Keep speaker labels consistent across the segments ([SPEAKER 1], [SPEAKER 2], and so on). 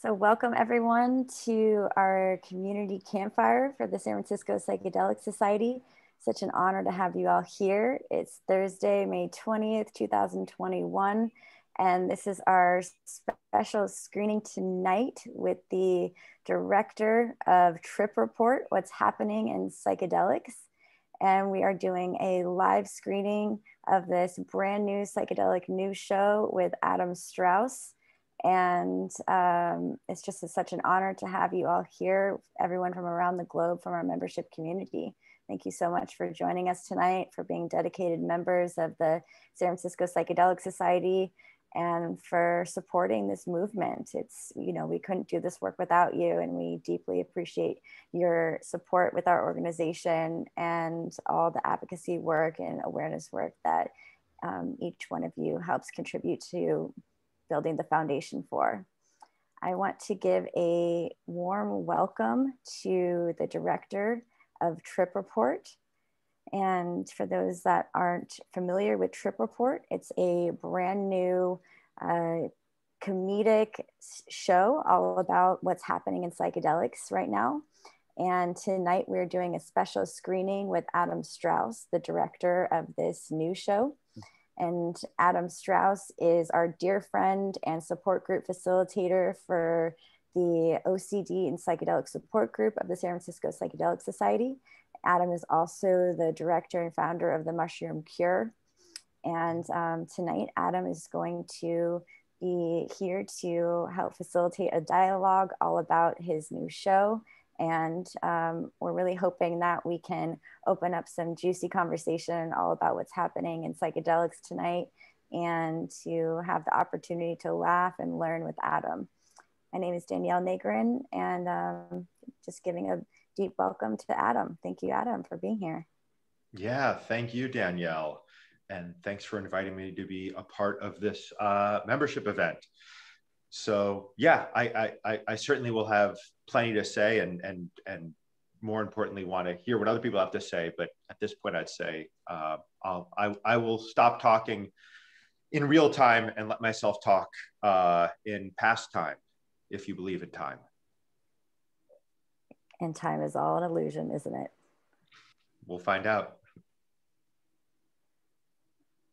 [SPEAKER 1] So welcome everyone to our community campfire for the San Francisco Psychedelic Society. Such an honor to have you all here. It's Thursday, May 20th, 2021. And this is our special screening tonight with the director of Trip Report, What's Happening in Psychedelics. And we are doing a live screening of this brand new psychedelic news show with Adam Strauss. And it's just such an honor to have you all here, everyone from around the globe, from our membership community. Thank you so much for joining us tonight, for being dedicated members of the San Francisco Psychedelic Society, and for supporting this movement. It's, you know, we couldn't do this work without you, and we deeply appreciate your support with our organization and all the advocacy work and awareness work that each one of you helps contribute to building the foundation for. I want to give a warm welcome to the director of Trip Report. And for those that aren't familiar with Trip Report, it's a brand new comedic show all about what's happening in psychedelics right now. And tonight we're doing a special screening with Adam Strauss, the director of this new show. And Adam Strauss is our dear friend and support group facilitator for the OCD and psychedelic support group of the San Francisco Psychedelic Society. Adam is also the director and founder of the Mushroom Cure. And tonight, Adam is going to be here to help facilitate a dialogue all about his new show. And we're really hoping that we can open up some juicy conversation all about what's happening in psychedelics tonight, and to have the opportunity to laugh and learn with Adam. My name is Danielle Negrin, and just giving a deep welcome to Adam. Thank you, Adam, for being here.
[SPEAKER 2] Yeah, thank you, Danielle. And thanks for inviting me to be a part of this membership event. So yeah, I certainly will have plenty to say, and more importantly, want to hear what other people have to say. But at this point, I'd say I will stop talking in real time and let myself talk in past time, if you believe in time.
[SPEAKER 1] And time is all an illusion, isn't it?
[SPEAKER 2] We'll find out.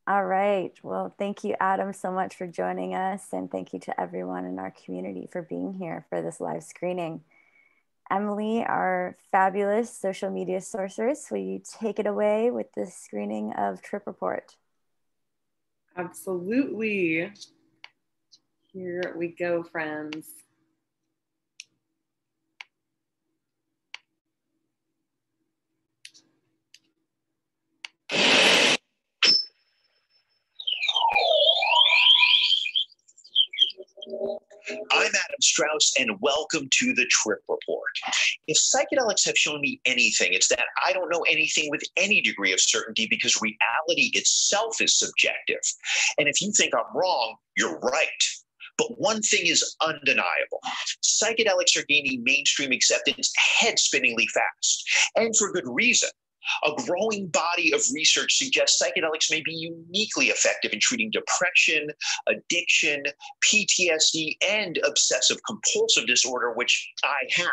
[SPEAKER 1] All right. Well, thank you, Adam, so much for joining us. And thank you to everyone in our community for being here for this live screening. Emily, our fabulous social media sorceress, will you take it away with the screening of Trip Report?
[SPEAKER 3] Absolutely. Here we go, friends.
[SPEAKER 4] I'm Adam Strauss, and welcome to the Trip Report. If psychedelics have shown me anything, it's that I don't know anything with any degree of certainty, because reality itself is subjective. And if you think I'm wrong, you're right. But one thing is undeniable. Psychedelics are gaining mainstream acceptance head-spinningly fast, and for good reason. A growing body of research suggests psychedelics may be uniquely effective in treating depression, addiction, PTSD, and obsessive compulsive disorder, which I have.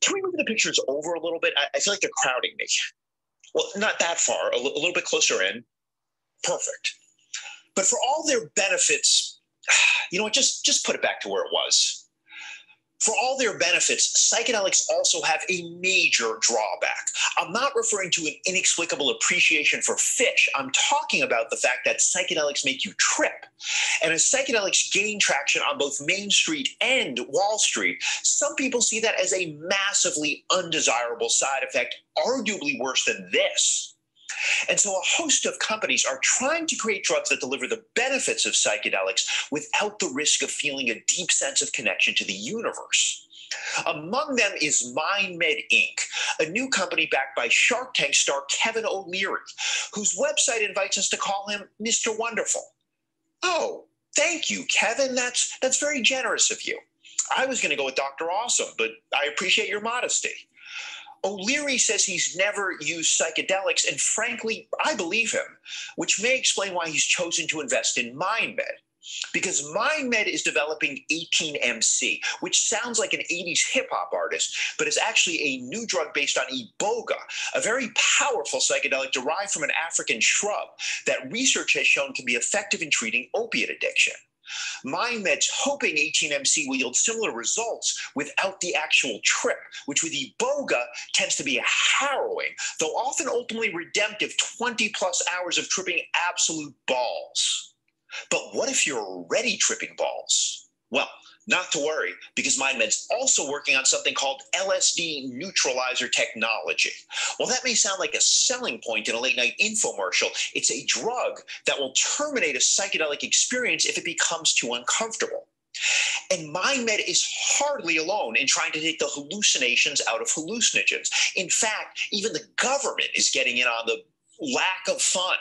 [SPEAKER 4] Can we move the pictures over a little bit? I feel like they're crowding me. Well, not that far, a little bit closer in. Perfect. But for all their benefits, you know what, just put it back to where it was. For all their benefits, psychedelics also have a major drawback. I'm not referring to an inexplicable appreciation for fish. I'm talking about the fact that psychedelics make you trip. And as psychedelics gain traction on both Main Street and Wall Street, some people see that as a massively undesirable side effect, arguably worse than this. And so a host of companies are trying to create drugs that deliver the benefits of psychedelics without the risk of feeling a deep sense of connection to the universe. Among them is MindMed Inc., a new company backed by Shark Tank star Kevin O'Leary, whose website invites us to call him Mr. Wonderful. Oh, thank you, Kevin. That's very generous of you. I was going to go with Dr. Awesome, but I appreciate your modesty. O'Leary says he's never used psychedelics, and frankly, I believe him, which may explain why he's chosen to invest in MindMed. Because MindMed is developing 18MC, which sounds like an 80s hip hop artist, but is actually a new drug based on iboga, a very powerful psychedelic derived from an African shrub that research has shown can be effective in treating opiate addiction. MindMed's hoping 18MC will yield similar results without the actual trip, which with iboga tends to be a harrowing, though often ultimately redemptive 20+ hours of tripping absolute balls. But what if you're already tripping balls? Well, not to worry, because MindMed's also working on something called LSD neutralizer technology. While that may sound like a selling point in a late-night infomercial, it's a drug that will terminate a psychedelic experience if it becomes too uncomfortable. And MindMed is hardly alone in trying to take the hallucinations out of hallucinogens. In fact, even the government is getting in on the lack of fun.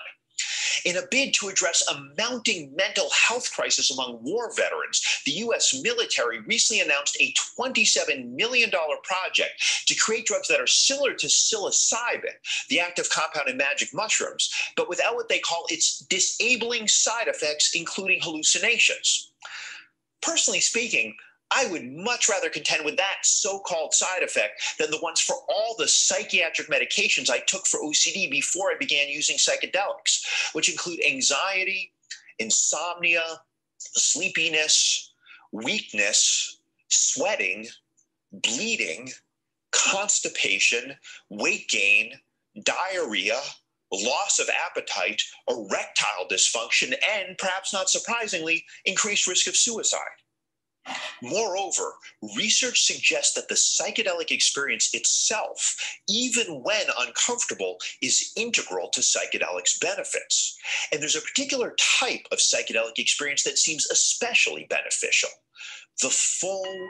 [SPEAKER 4] In a bid to address a mounting mental health crisis among war veterans, the U.S. military recently announced a $27 million project to create drugs that are similar to psilocybin, the active compound in magic mushrooms, but without what they call its disabling side effects, including hallucinations. Personally speaking, I would much rather contend with that so-called side effect than the ones for all the psychiatric medications I took for OCD before I began using psychedelics, which include anxiety, insomnia, sleepiness, weakness, sweating, bleeding, constipation, weight gain, diarrhea, loss of appetite, erectile dysfunction, and, perhaps not surprisingly, increased risk of suicide. Moreover, research suggests that the psychedelic experience itself, even when uncomfortable, is integral to psychedelics' benefits. And there's a particular type of psychedelic experience that seems especially beneficial: the full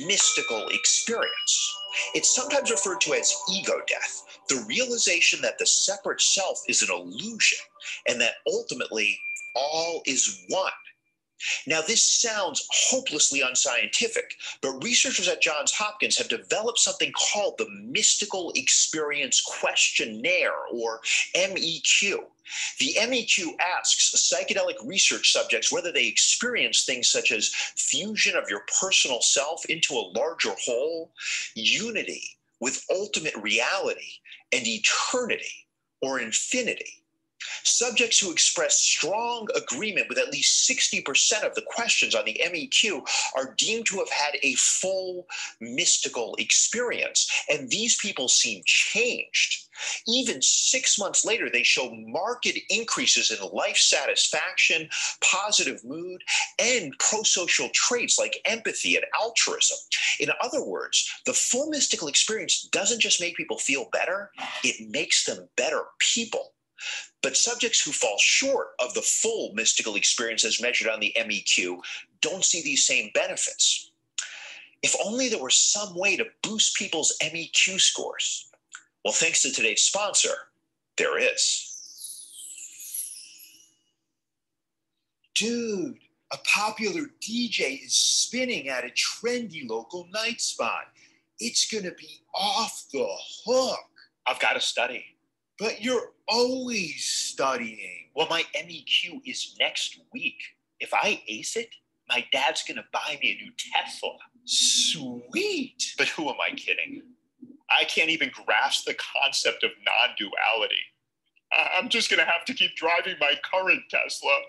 [SPEAKER 4] mystical experience. It's sometimes referred to as ego death, the realization that the separate self is an illusion and that ultimately all is one. Now, this sounds hopelessly unscientific, but researchers at Johns Hopkins have developed something called the Mystical Experience Questionnaire, or MEQ. The MEQ asks psychedelic research subjects whether they experience things such as fusion of your personal self into a larger whole, unity with ultimate reality, and eternity or infinity. Subjects who express strong agreement with at least 60% of the questions on the MEQ are deemed to have had a full mystical experience, and these people seem changed. Even 6 months later, they show marked increases in life satisfaction, positive mood, and prosocial traits like empathy and altruism. In other words, the full mystical experience doesn't just make people feel better, it makes them better people. But subjects who fall short of the full mystical experience as measured on the MEQ don't see these same benefits. If only there were some way to boost people's MEQ scores. Well, thanks to today's sponsor, there is. Dude, a popular DJ is spinning at a trendy local night spot. It's gonna be off the hook. I've got to study. But you're always studying. Well, my MEQ is next week. If I ace it, my dad's gonna buy me a new Tesla. Sweet. But who am I kidding? I can't even grasp the concept of non-duality. I'm just gonna have to keep driving my current Tesla.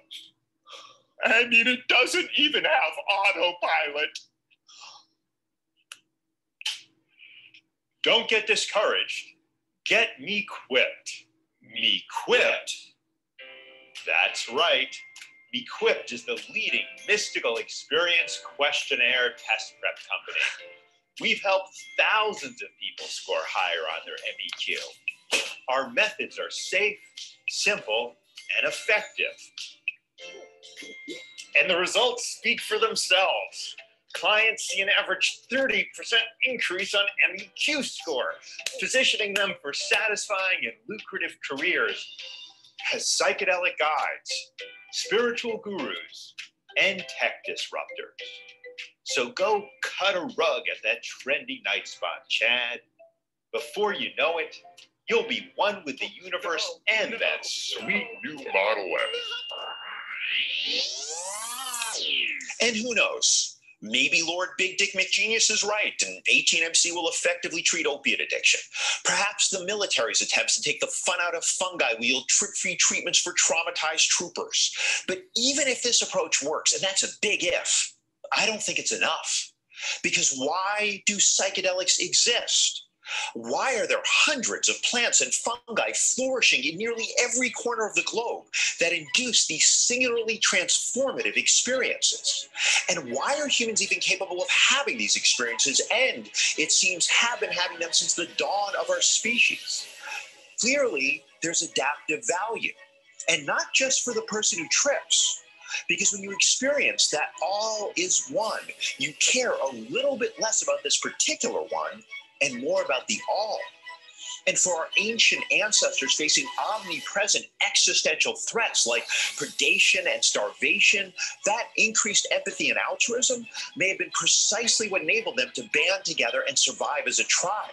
[SPEAKER 4] I mean, it doesn't even have autopilot. Don't get discouraged. Get me-quipped. Me-quipped? That's right. Me-quipped is the leading mystical experience questionnaire test prep company. We've helped thousands of people score higher on their MEQ. Our methods are safe, simple, and effective. And the results speak for themselves. Clients see an average 30% increase on MEQ score, positioning them for satisfying and lucrative careers as psychedelic guides, spiritual gurus, and tech disruptors. So go cut a rug at that trendy night spot, Chad. Before you know it, you'll be one with the universe and that sweet new Model S. And who knows? Maybe Lord Big Dick McGenius is right, and 18MC will effectively treat opiate addiction. Perhaps the military's attempts to take the fun out of fungi will yield trip-free treatments for traumatized troopers. But even if this approach works, and that's a big if, I don't think it's enough. Because why do psychedelics exist? Why are there hundreds of plants and fungi flourishing in nearly every corner of the globe that induce these singularly transformative experiences? And why are humans even capable of having these experiences and, it seems, have been having them since the dawn of our species? Clearly, there's adaptive value, and not just for the person who trips. Because when you experience that all is one, you care a little bit less about this particular one and more about the all. And for our ancient ancestors facing omnipresent existential threats like predation and starvation, that increased empathy and altruism may have been precisely what enabled them to band together and survive as a tribe.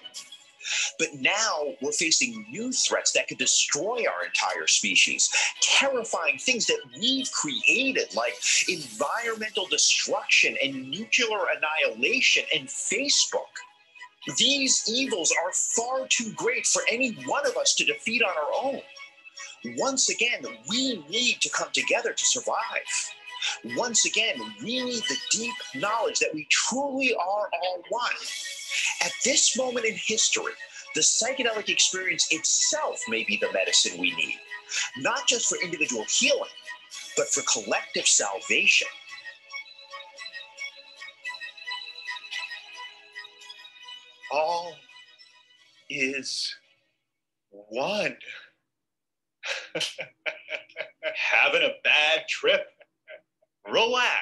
[SPEAKER 4] But now we're facing new threats that could destroy our entire species, terrifying things that we've created, like environmental destruction and nuclear annihilation and Facebook. These evils are far too great for any one of us to defeat on our own. Once again, we need to come together to survive. Once again, we need the deep knowledge that we truly are all one. At this moment in history, the psychedelic experience itself may be the medicine we need, not just for individual healing, but for collective salvation. All is one. Having a bad trip? Relax.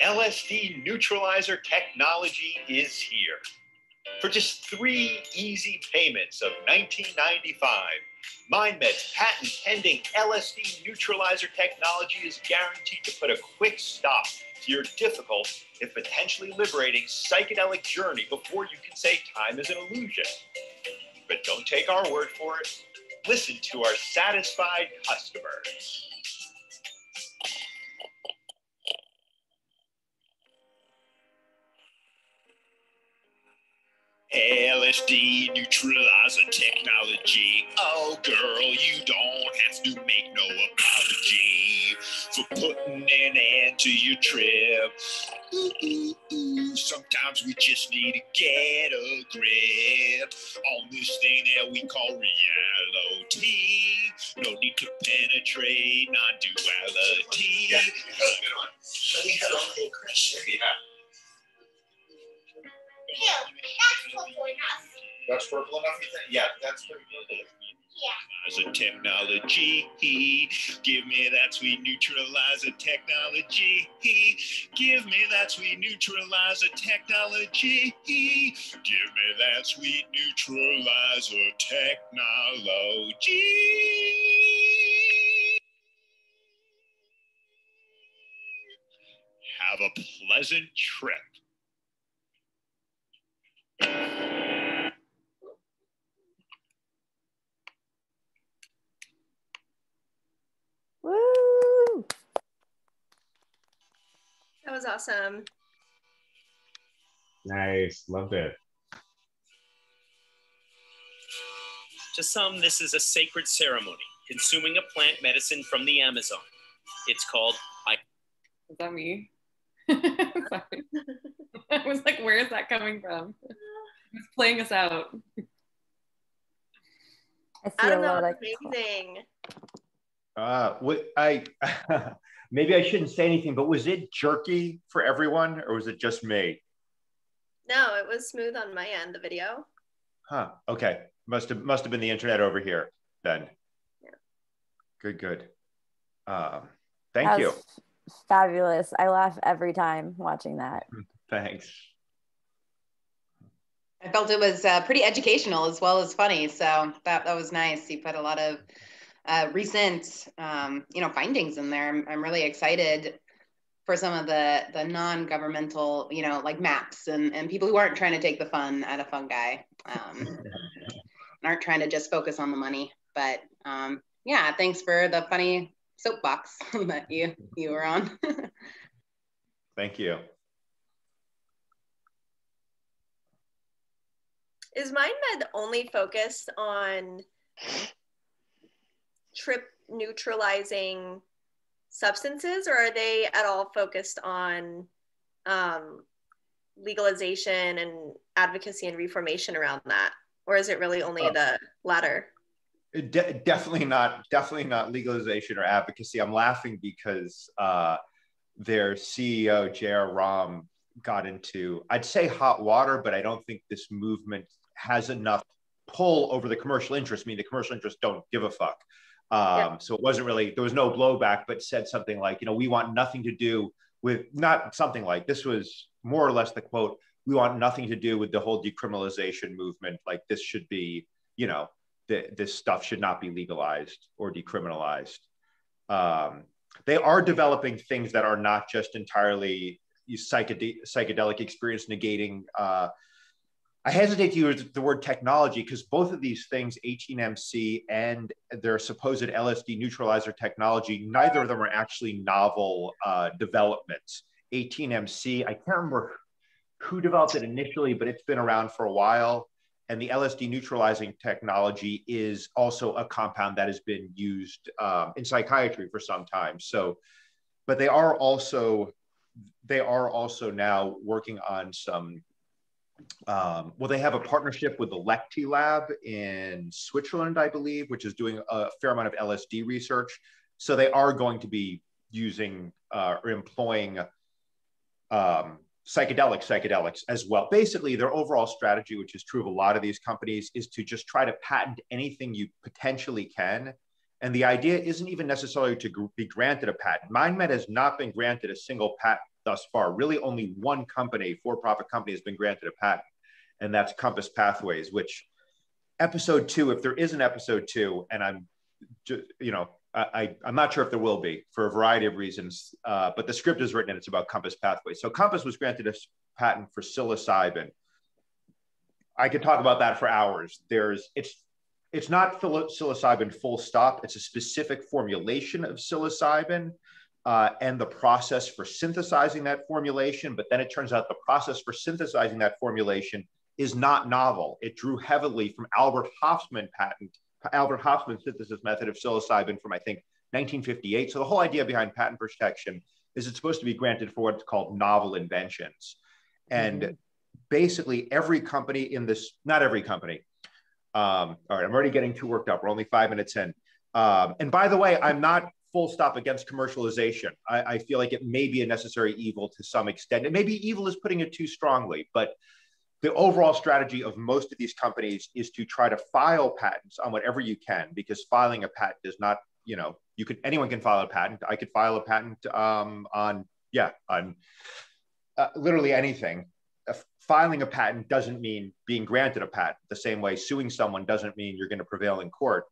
[SPEAKER 4] LSD neutralizer technology is here. For just 3 easy payments of $19.95, MindMed's patent-pending LSD neutralizer technology is guaranteed to put a quick stop to your difficult, if potentially liberating, psychedelic journey before you can say time is an illusion. But don't take our word for it. Listen to our satisfied customers. LSD neutralizer technology. Oh, girl, you don't have to make no apology for putting an end to your trip. Ooh, ooh, ooh. Sometimes we just need to get a grip on this thing that we call reality. No need to penetrate non-duality. Yeah,
[SPEAKER 5] Yeah, that's purple enough.
[SPEAKER 2] That's purple enough, you think? Yeah, that's pretty good.
[SPEAKER 5] Yeah.
[SPEAKER 4] As a technology, give me that sweet neutralizer technology. Give me that sweet neutralizer technology. Give me that sweet neutralizer technology. Have a pleasant trip.
[SPEAKER 1] Woo!
[SPEAKER 5] That was awesome.
[SPEAKER 2] Nice, loved it.
[SPEAKER 6] To some, this is a sacred ceremony, consuming a plant medicine from the Amazon. It's called
[SPEAKER 3] Is that me? Sorry. I was like, where is that coming from? Who's playing us out?
[SPEAKER 1] I see
[SPEAKER 5] I
[SPEAKER 1] a
[SPEAKER 5] don't know.
[SPEAKER 1] lot of
[SPEAKER 5] It's amazing.
[SPEAKER 2] Maybe I shouldn't say anything, but was it jerky for everyone, or was it just me?
[SPEAKER 5] No, it was smooth on my end, the video.
[SPEAKER 2] Huh. Okay. Must have been the internet over here then.
[SPEAKER 5] Yeah.
[SPEAKER 2] Good.
[SPEAKER 1] that
[SPEAKER 2] Thank you.
[SPEAKER 1] was fabulous. I laugh every time watching that.
[SPEAKER 2] Thanks.
[SPEAKER 7] I felt it was pretty educational as well as funny. So that was nice. You put a lot of recent, findings in there. I'm really excited for some of the non-governmental, like maps and people who aren't trying to take the fun out of fungi, and aren't trying to just focus on the money. But yeah, thanks for the funny soapbox that you were on.
[SPEAKER 2] Thank you.
[SPEAKER 5] Is MindMed only focused on trip neutralizing substances, or are they at all focused on legalization and advocacy and reformation around that? Or is it really only the latter?
[SPEAKER 2] Definitely not legalization or advocacy. I'm laughing because their CEO, J.R. Rahm, got into, I'd say, hot water, but I don't think this movement has enough pull over the commercial interest. I mean, the commercial interests don't give a fuck. So it wasn't really, there was no blowback, but said something like, you know, we want nothing to do with, not something like, this was more or less the quote, we want nothing to do with the whole decriminalization movement. Like, this should be, you know, this stuff should not be legalized or decriminalized. They are developing things that are not just entirely psychedelic experience negating. I hesitate to use the word technology because both of these things, 18MC and their supposed LSD neutralizer technology, neither of them are actually novel developments. 18MC, I can't remember who developed it initially, but it's been around for a while. And the LSD neutralizing technology is also a compound that has been used in psychiatry for some time. So, but they are also now working on some, well, they have a partnership with the Lecti Lab in Switzerland, I believe, which is doing a fair amount of LSD research. So they are going to be using or employing psychedelics as well. Basically, their overall strategy, which is true of a lot of these companies, is to just try to patent anything you potentially can. And the idea isn't even necessarily to be granted a patent. MindMed has not been granted a single patent thus far. Really, only one company, for-profit company, has been granted a patent, and that's Compass Pathways, which episode 2, if there is an episode 2, and I'm just, you know, I'm not sure if there will be for a variety of reasons, but the script is written and it's about Compass Pathways. So Compass was granted a patent for psilocybin. I could talk about that for hours. It's not psilocybin full stop. It's a specific formulation of psilocybin and the process for synthesizing that formulation. But then it turns out the process for synthesizing that formulation is not novel. It drew heavily from Albert Hofmann's synthesis method of psilocybin from, I think, 1958. So the whole idea behind patent protection is it's supposed to be granted for what's called novel inventions. And basically every company in this, not every company. All right, I'm already getting too worked up. We're only 5 minutes in. And by the way, I'm not full stop against commercialization. I feel like it may be a necessary evil to some extent. And maybe evil is putting it too strongly, but the overall strategy of most of these companies is to try to file patents on whatever you can, because filing a patent is not, you know, anyone can file a patent. I could file a patent on literally anything. Filing a patent doesn't mean being granted a patent. The same way suing someone doesn't mean you're going to prevail in court.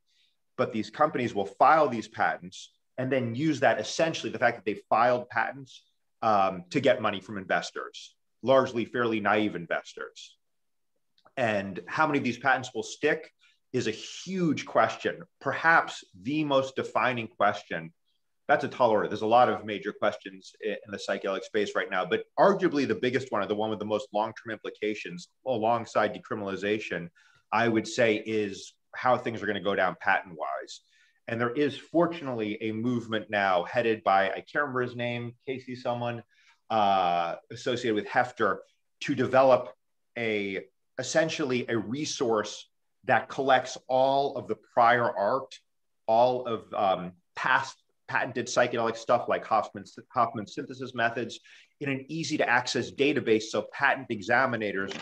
[SPEAKER 2] But these companies will file these patents and then use that, essentially the fact that they filed patents, to get money from investors, largely fairly naive investors. And how many of these patents will stick is a huge question, perhaps the most defining question. That's a tall order. There's a lot of major questions in the psychedelic space right now, but arguably the biggest one, or the one with the most long-term implications alongside decriminalization, I would say, is how things are going to go down patent-wise. And there is fortunately a movement now headed by, I can't remember his name, Casey someone, associated with Hefter, to develop essentially a resource that collects all of the prior art, all of past patented psychedelic stuff like Hoffman's synthesis methods, in an easy to access database, so patent examiners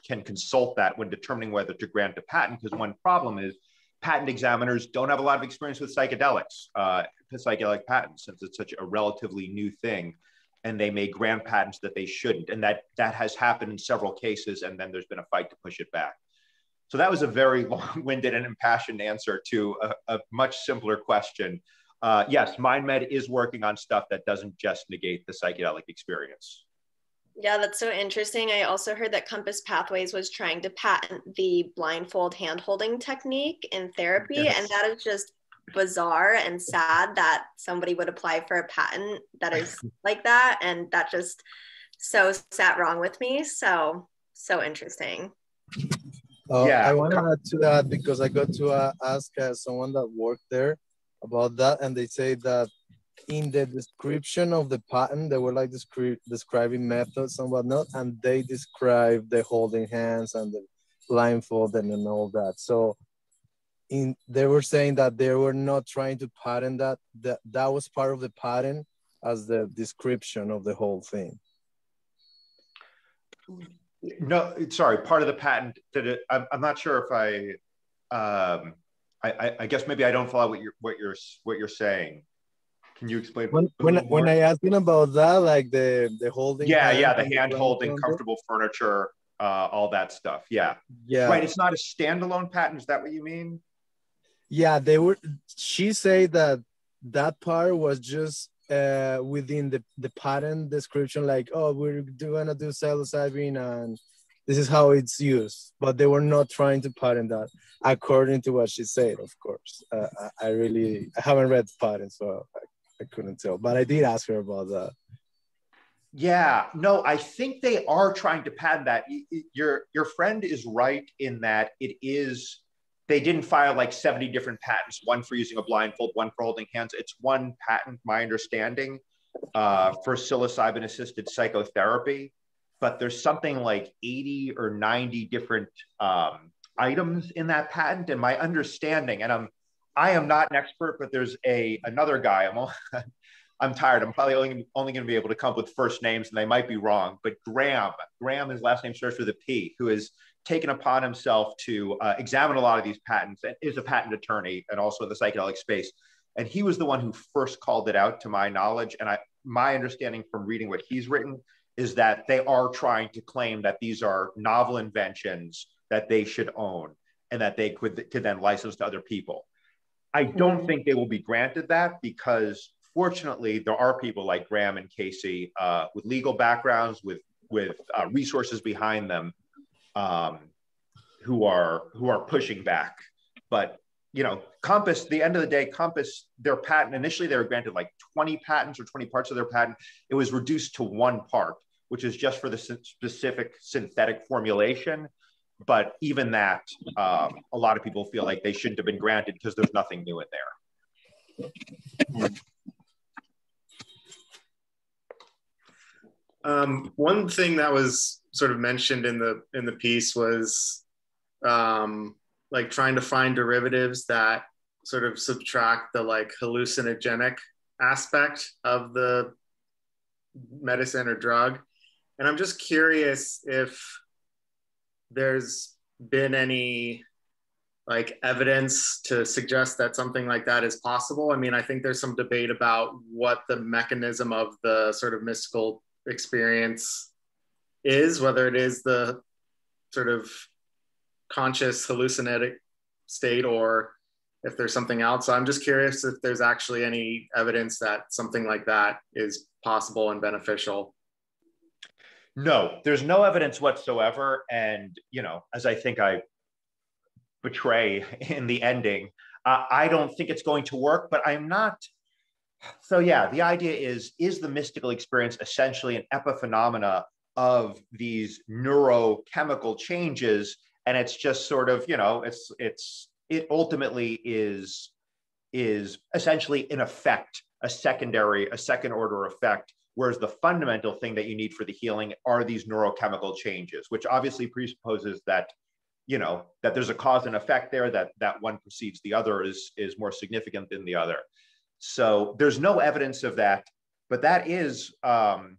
[SPEAKER 2] can consult that when determining whether to grant a patent. Because one problem is patent examiners don't have a lot of experience with psychedelics, psychedelic patents, since it's such a relatively new thing, and they may grant patents that they shouldn't. And that has happened in several cases, and then there's been a fight to push it back. So that was a very long-winded and impassioned answer to a much simpler question. Yes, MindMed is working on stuff that doesn't just negate the psychedelic experience.
[SPEAKER 5] Yeah, that's so interesting. I also heard that Compass Pathways was trying to patent the blindfold hand-holding technique in therapy, yes. And that is just bizarre and sad that somebody would apply for a patent that is like that, and that just so sat wrong with me. So interesting.
[SPEAKER 2] Yeah,
[SPEAKER 8] I want to add to that because I got to ask someone that worked there about that, and they say that in the description of the patent, they were like describing methods and whatnot, and they describe the holding hands and the blindfolded and all that. So they were saying that they were not trying to patent that was part of the patent as the description of the whole thing.
[SPEAKER 2] No, sorry, part of the patent that I'm not sure if I guess maybe I don't follow what you're saying. Can you explain?
[SPEAKER 8] When I asked him about that, like the holding,
[SPEAKER 2] the hand holding, comfortable furniture, all that stuff. Yeah, right. It's not a standalone patent. Is that what you mean?
[SPEAKER 8] Yeah, she said that part was just within the patent description, like, oh, we're gonna do psilocybin and this is how it's used, but they were not trying to patent that, according to what she said. Of course, I haven't read the patent, so I couldn't tell, but I did ask her about that.
[SPEAKER 2] Yeah, no, I think they are trying to patent that. Your friend is right in that they didn't file like 70 different patents, one for using a blindfold, one for holding hands. It's one patent, my understanding, for psilocybin-assisted psychotherapy, but there's something like 80 or 90 different items in that patent. And my understanding, and I am not an expert, but there's another guy, I'm tired. I'm probably only going to be able to come up with first names, and they might be wrong. But Graham, his last name starts with a P, who has taken upon himself to examine a lot of these patents and is a patent attorney and also in the psychedelic space. And he was the one who first called it out, to my knowledge. And my understanding from reading what he's written is that they are trying to claim that these are novel inventions that they should own and that they could then license to other people. I don't think they will be granted that because, fortunately, there are people like Graham and Casey with legal backgrounds, with resources behind them, who are pushing back. But Compass, the end of the day, Compass, their patent, initially they were granted like 20 patents or 20 parts of their patent. It was reduced to one part, which is just for the specific synthetic formulation. But even that, a lot of people feel like they shouldn't have been granted because there's nothing new in there.
[SPEAKER 9] One thing that was sort of mentioned in the piece was like trying to find derivatives that sort of subtract the like hallucinogenic aspect of the medicine or drug. And I'm just curious if there's been any like evidence to suggest that something like that is possible. I mean, I think there's some debate about what the mechanism of the sort of mystical experience is, whether it is the sort of conscious hallucinatic state or if there's something else. So I'm just curious if there's actually any evidence that something like that is possible and beneficial.
[SPEAKER 2] No, there's no evidence whatsoever. And, as I think I betray in the ending, I don't think it's going to work, but I'm not. So yeah, the idea is the mystical experience essentially an epiphenomena of these neurochemical changes? And it's just sort of, it ultimately is essentially an effect, a second order effect. Whereas the fundamental thing that you need for the healing are these neurochemical changes, which obviously presupposes that, that there's a cause and effect there, that one precedes the other is more significant than the other. So there's no evidence of that, but that is, I'm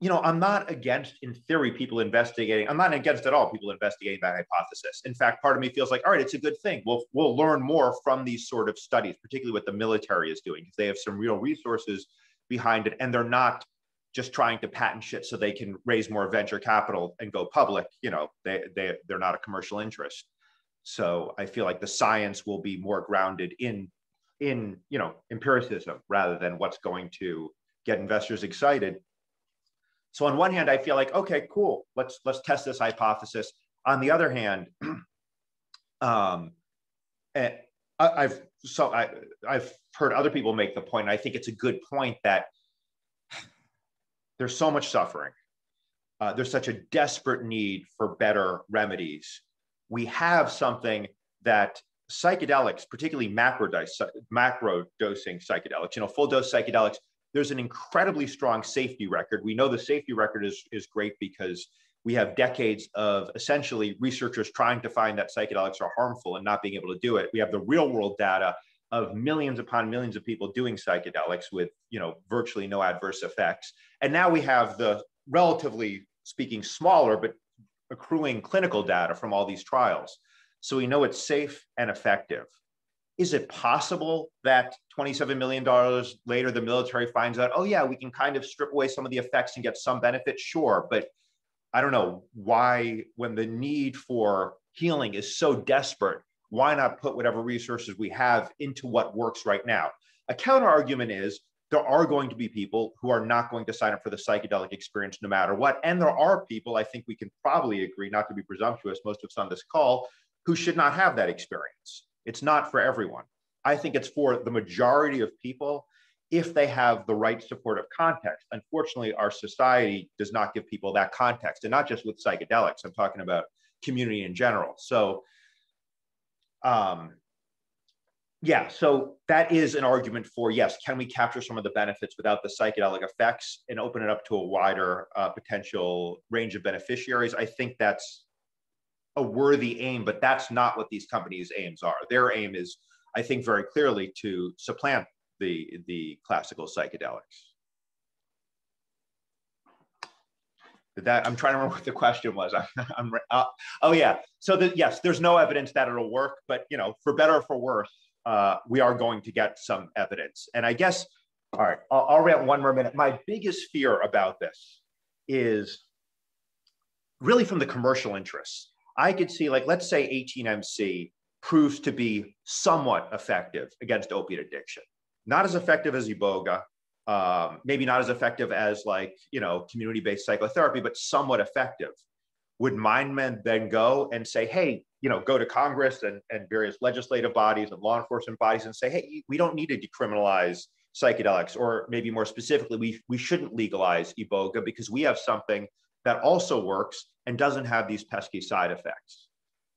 [SPEAKER 2] not against, in theory, people investigating. I'm not against at all people investigating that hypothesis. In fact, part of me feels like, all right, it's a good thing. We'll learn more from these sort of studies, particularly what the military is doing, because they have some real resources behind it, and they're not just trying to patent shit so they can raise more venture capital and go public. They're not a commercial interest. So I feel like the science will be more grounded in empiricism rather than what's going to get investors excited. So on one hand, I feel like, okay, cool, let's test this hypothesis. On the other hand, I've heard other people make the point, and I think it's a good point, that there's so much suffering. There's such a desperate need for better remedies. We have something that psychedelics, particularly macrodosing psychedelics, full dose psychedelics, there's an incredibly strong safety record. We know the safety record is great because we have decades of essentially researchers trying to find that psychedelics are harmful and not being able to do it. We have the real world data of millions upon millions of people doing psychedelics with, virtually no adverse effects. And now we have the relatively speaking smaller, but accruing clinical data from all these trials. So we know it's safe and effective. Is it possible that $27 million later, the military finds out, oh yeah, we can kind of strip away some of the effects and get some benefit? Sure, but I don't know why, when the need for healing is so desperate, why not put whatever resources we have into what works right now? A counter argument is there are going to be people who are not going to sign up for the psychedelic experience no matter what. And there are people, I think we can probably agree, not to be presumptuous, most of us on this call, who should not have that experience. It's not for everyone. I think it's for the majority of people if they have the right supportive context. Unfortunately, our society does not give people that context, and not just with psychedelics. I'm talking about community in general. So, yeah, so that is an argument for, yes, can we capture some of the benefits without the psychedelic effects and open it up to a wider potential range of beneficiaries? I think that's a worthy aim, but that's not what these companies' aims are. Their aim is, I think, very clearly to supplant the classical psychedelics. I'm trying to remember what the question was. Oh yeah. So yes, there's no evidence that it'll work, but for better or for worse, we are going to get some evidence. And I guess, all right, I'll rant one more minute. My biggest fear about this is really from the commercial interests. I could see, like, let's say 18MC proves to be somewhat effective against opiate addiction. Not as effective as Iboga, maybe not as effective as, like, community-based psychotherapy, but somewhat effective. Would MindMed then go and say, hey, go to Congress and various legislative bodies and law enforcement bodies and say, hey, we don't need to decriminalize psychedelics, or maybe more specifically, we shouldn't legalize Iboga because we have something that also works and doesn't have these pesky side effects.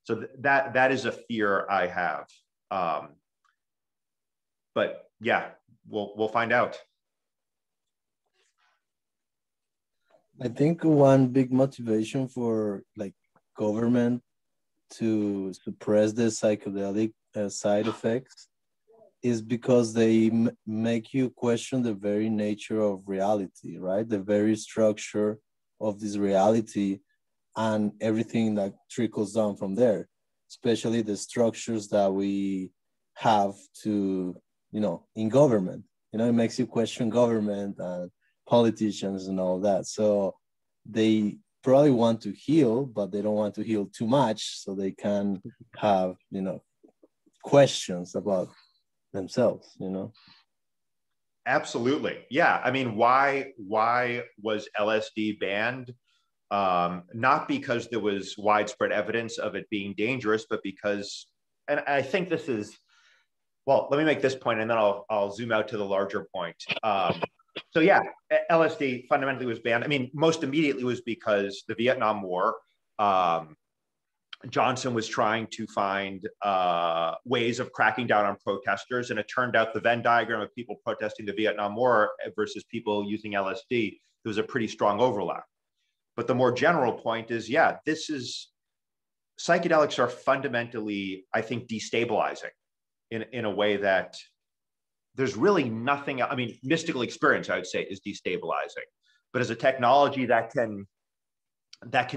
[SPEAKER 2] So that is a fear I have. But yeah, we'll find out.
[SPEAKER 8] I think one big motivation for, like, government to suppress the psychedelic side effects is because they make you question the very nature of reality, right? The very structure of this reality and everything that trickles down from there, especially the structures that we have to, in government. It makes you question government and politicians and all that. So they probably want to heal, but they don't want to heal too much, so they can have, questions about themselves,
[SPEAKER 2] Absolutely. Yeah. I mean, why was LSD banned? Not because there was widespread evidence of it being dangerous, but because, and I think this is, well, let me make this point and then I'll zoom out to the larger point. So yeah, LSD fundamentally was banned. I mean, most immediately was because the Vietnam War, Johnson was trying to find ways of cracking down on protesters. And it turned out the Venn diagram of people protesting the Vietnam War versus people using LSD, there was a pretty strong overlap. But the more general point is, yeah, psychedelics are fundamentally, I think, destabilizing in a way that there's really nothing. I mean, mystical experience, I would say, is destabilizing. But as a technology that can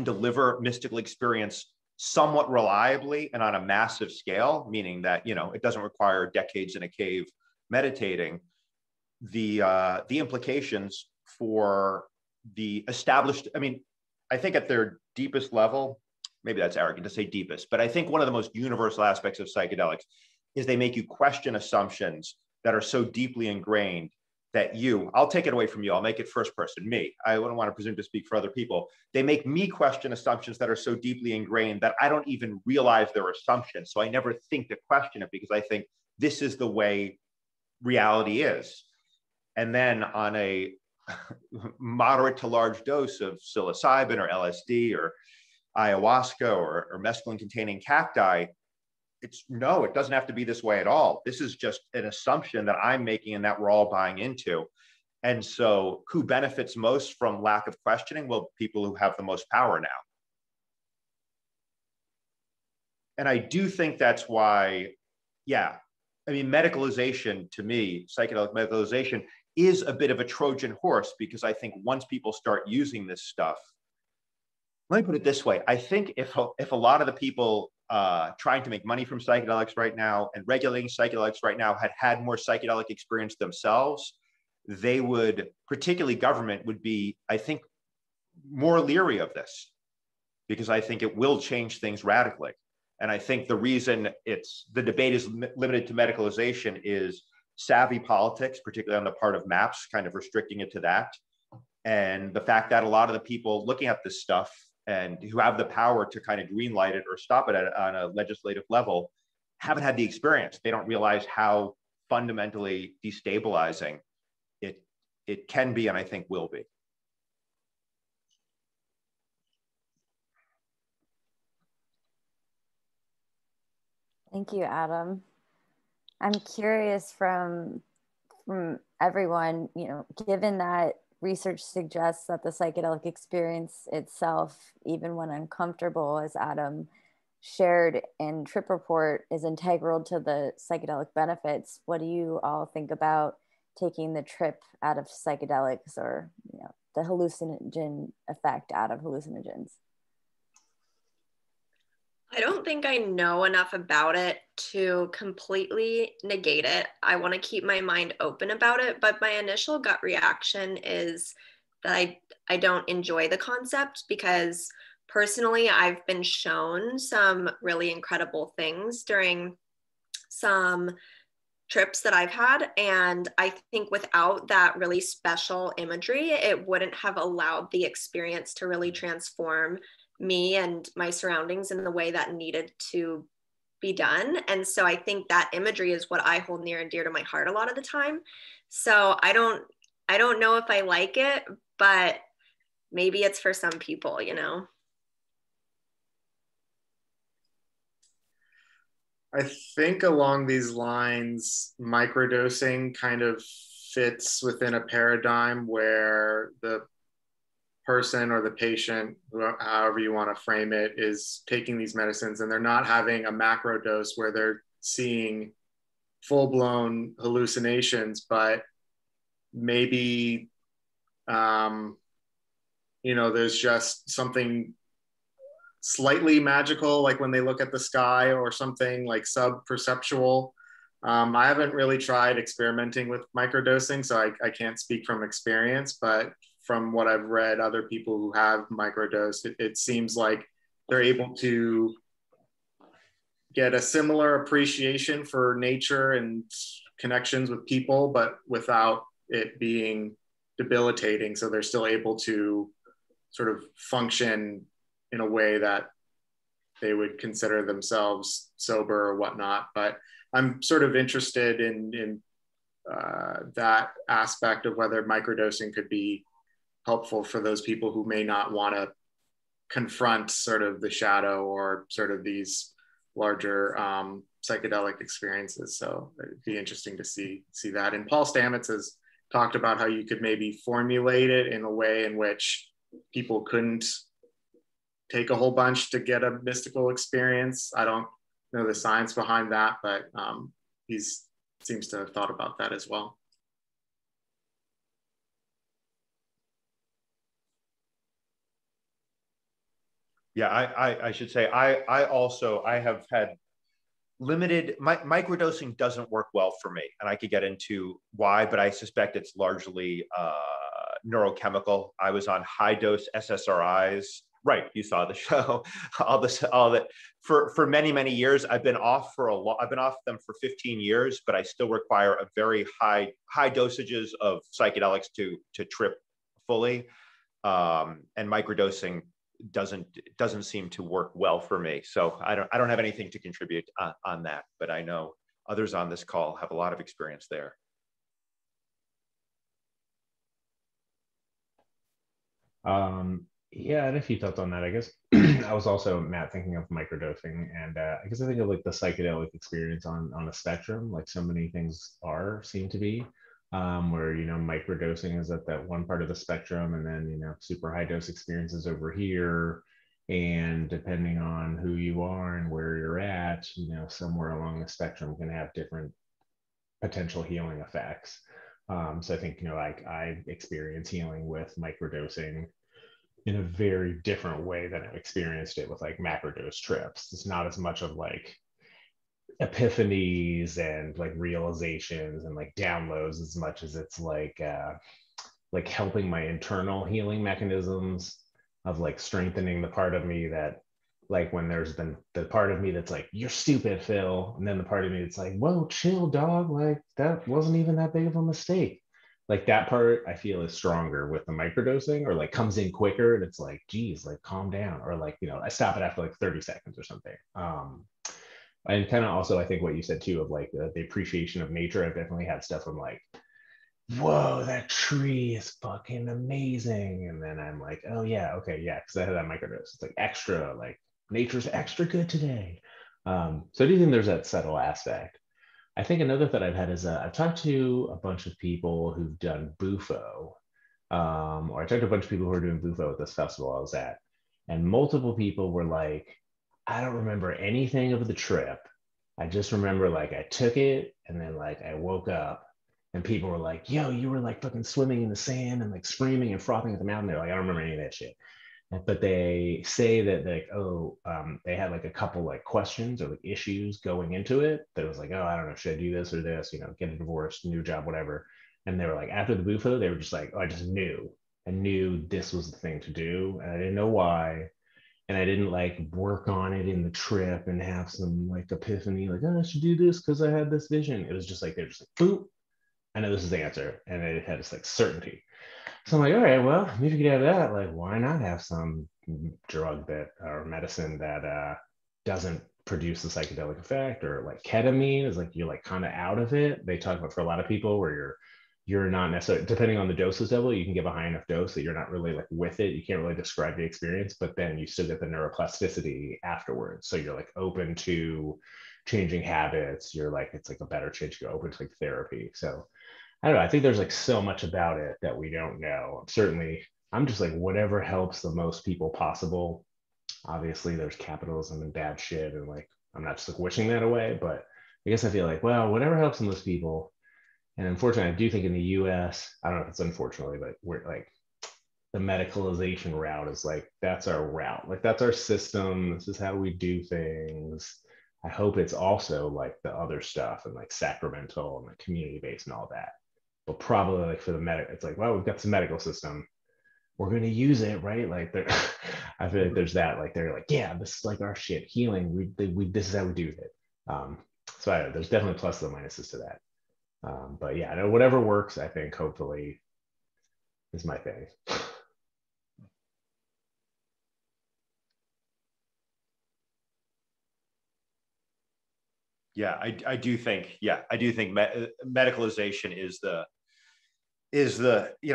[SPEAKER 2] deliver mystical experience somewhat reliably and on a massive scale, meaning that, it doesn't require decades in a cave meditating, the implications for the established, I mean, I think at their deepest level, maybe that's arrogant to say deepest, but I think one of the most universal aspects of psychedelics is they make you question assumptions that are so deeply ingrained that I'll take it away from you. I'll make it first person, me. I wouldn't want to presume to speak for other people. They make me question assumptions that are so deeply ingrained that I don't even realize they're assumptions. So I never think to question it because I think this is the way reality is. And then on a moderate to large dose of psilocybin or LSD or ayahuasca or mescaline containing cacti, it doesn't have to be this way at all. This is just an assumption that I'm making and that we're all buying into. And so who benefits most from lack of questioning? Well, people who have the most power now. And I do think that's why, medicalization, to me, psychedelic medicalization is a bit of a Trojan horse, because I think once people start using this stuff, let me put it this way. I think if a lot of the people trying to make money from psychedelics right now and regulating psychedelics right now had more psychedelic experience themselves, they would, particularly government, would be, I think, more leery of this, because I think it will change things radically. And I think the reason the debate is limited to medicalization is savvy politics, particularly on the part of MAPS, kind of restricting it to that. And the fact that a lot of the people looking at this stuff and who have the power to kind of greenlight it or stop it on a legislative level haven't had the experience. They don't realize how fundamentally destabilizing it can be, and I think will be.
[SPEAKER 1] Thank you, Adam. I'm curious from everyone, given that research suggests that the psychedelic experience itself, even when uncomfortable, as Adam shared in Trip Report, is integral to the psychedelic benefits. What do you all think about taking the trip out of psychedelics, or the hallucinogen effect out of hallucinogens?
[SPEAKER 5] I don't think I know enough about it to completely negate it. I want to keep my mind open about it, but my initial gut reaction is that I don't enjoy the concept, because personally I've been shown some really incredible things during some trips that I've had, and I think without that really special imagery, it wouldn't have allowed the experience to really transform me and my surroundings in the way that needed to be done. And so I think that imagery is what I hold near and dear to my heart a lot of the time. So I don't know if I like it, but maybe it's for some people,
[SPEAKER 9] I think along these lines, microdosing kind of fits within a paradigm where the person or the patient, however you want to frame it, is taking these medicines and they're not having a macro dose where they're seeing full-blown hallucinations, but maybe there's just something slightly magical, like when they look at the sky, or something like sub-perceptual. I haven't really tried experimenting with microdosing, so I can't speak from experience, but from what I've read, other people who have microdosed, it seems like they're able to get a similar appreciation for nature and connections with people, but without it being debilitating. So they're still able to sort of function in a way that they would consider themselves sober or whatnot. But I'm sort of interested in that aspect of whether microdosing could be helpful for those people who may not want to confront sort of the shadow or sort of these larger psychedelic experiences. So it'd be interesting to see that. And Paul Stamets has talked about how you could maybe formulate it in a way in which people couldn't take a whole bunch to get a mystical experience. I don't know the science behind that, but he seems to have thought about that as well.
[SPEAKER 2] Yeah, I should say, I have had limited, microdosing doesn't work well for me. And I could get into why, but I suspect it's largely neurochemical. I was on high dose SSRIs Right, you saw the show. All that for many, many years. I've been off for a lot. I've been off them for 15 years, but I still require a very high dosages of psychedelics to trip fully. And microdosing doesn't seem to work well for me. So I don't have anything to contribute on that, but I know others on this call have a lot of experience there.
[SPEAKER 10] Yeah, and if you touched on that, I guess I was also, Matt, thinking of microdosing, and I guess I think of like the psychedelic experience on a spectrum, like so many things seem to be, where microdosing is at that one part of the spectrum, and then super high dose experiences over here, and depending on who you are and where you're at, somewhere along the spectrum can have different potential healing effects. So I think like I experience healing with microdosing in a very different way than I've experienced it with like macrodose trips. It's not as much of like epiphanies and like realizations and like downloads as much as it's like helping my internal healing mechanisms of like strengthening the part of me that, like, when there's been the part of me that's like, you're stupid, Phil, and then the part of me that's like, whoa, chill, dog, like that wasn't even that big of a mistake. Like that part I feel is stronger with the microdosing, or like comes in quicker and it's like, geez, like calm down, or like I stop it after like 30 seconds or something. And kind of also I think what you said too of like the appreciation of nature. I've definitely had stuff I'm like, whoa, that tree is fucking amazing, and then I'm like, oh yeah, okay, yeah, because I had that microdose. It's like extra, like nature's extra good today. So I do think there's that subtle aspect. I think another that I've had is I've talked to a bunch of people who've done Bufo, or I talked to a bunch of people who are doing Bufo at this festival I was at, and multiple people were like, I don't remember anything of the trip. I just remember like I took it and then like I woke up and people were like, yo, you were like fucking swimming in the sand and like screaming and frothing at the mouth. And they're like, I don't remember any of that shit. But they say that like, they had like a couple like questions or like issues going into it that was like, oh, I don't know, should I do this or this, get a divorce, new job, whatever. And they were like, after the Bufo, they were just like, oh, I knew this was the thing to do, and I didn't know why, and I didn't like work on it in the trip and have some like epiphany, like, oh, I should do this because I had this vision. It was just like, they're just like, boop, I know this is the answer, and it had this like certainty. So I'm like, all right, well, if you could have that, like, why not have some drug that or medicine that doesn't produce the psychedelic effect? Or like ketamine is like, you're like kind of out of it. They talk about for a lot of people where you're not necessarily, depending on the doses level, you can give a high enough dose that you're not really like with it. You can't really describe the experience, but then you still get the neuroplasticity afterwards. So you're like open to changing habits. You're like, it's like a better change. You're open to like therapy. So I don't know. I think there's like so much about it that we don't know. Certainly, I'm just like, whatever helps the most people possible. Obviously, there's capitalism and bad shit, and like, I'm not just like wishing that away, but I guess I feel like, well, whatever helps the most people. And unfortunately, I do think in the US, I don't know if it's unfortunately, but we're like, the medicalization route is like, that's our route. Like, that's our system. This is how we do things. I hope it's also like the other stuff and like sacramental and like community based and all that. But probably like for the medic, it's like, well, we've got this medical system, we're going to use it, right? Like, I feel like there's that, like, they're like, yeah, this is like our shit, healing. We this is how we do it. So I don't know, there's definitely pluses and minuses to that. But yeah, no, whatever works, I think hopefully is my thing.
[SPEAKER 2] Yeah, I do think medicalization is the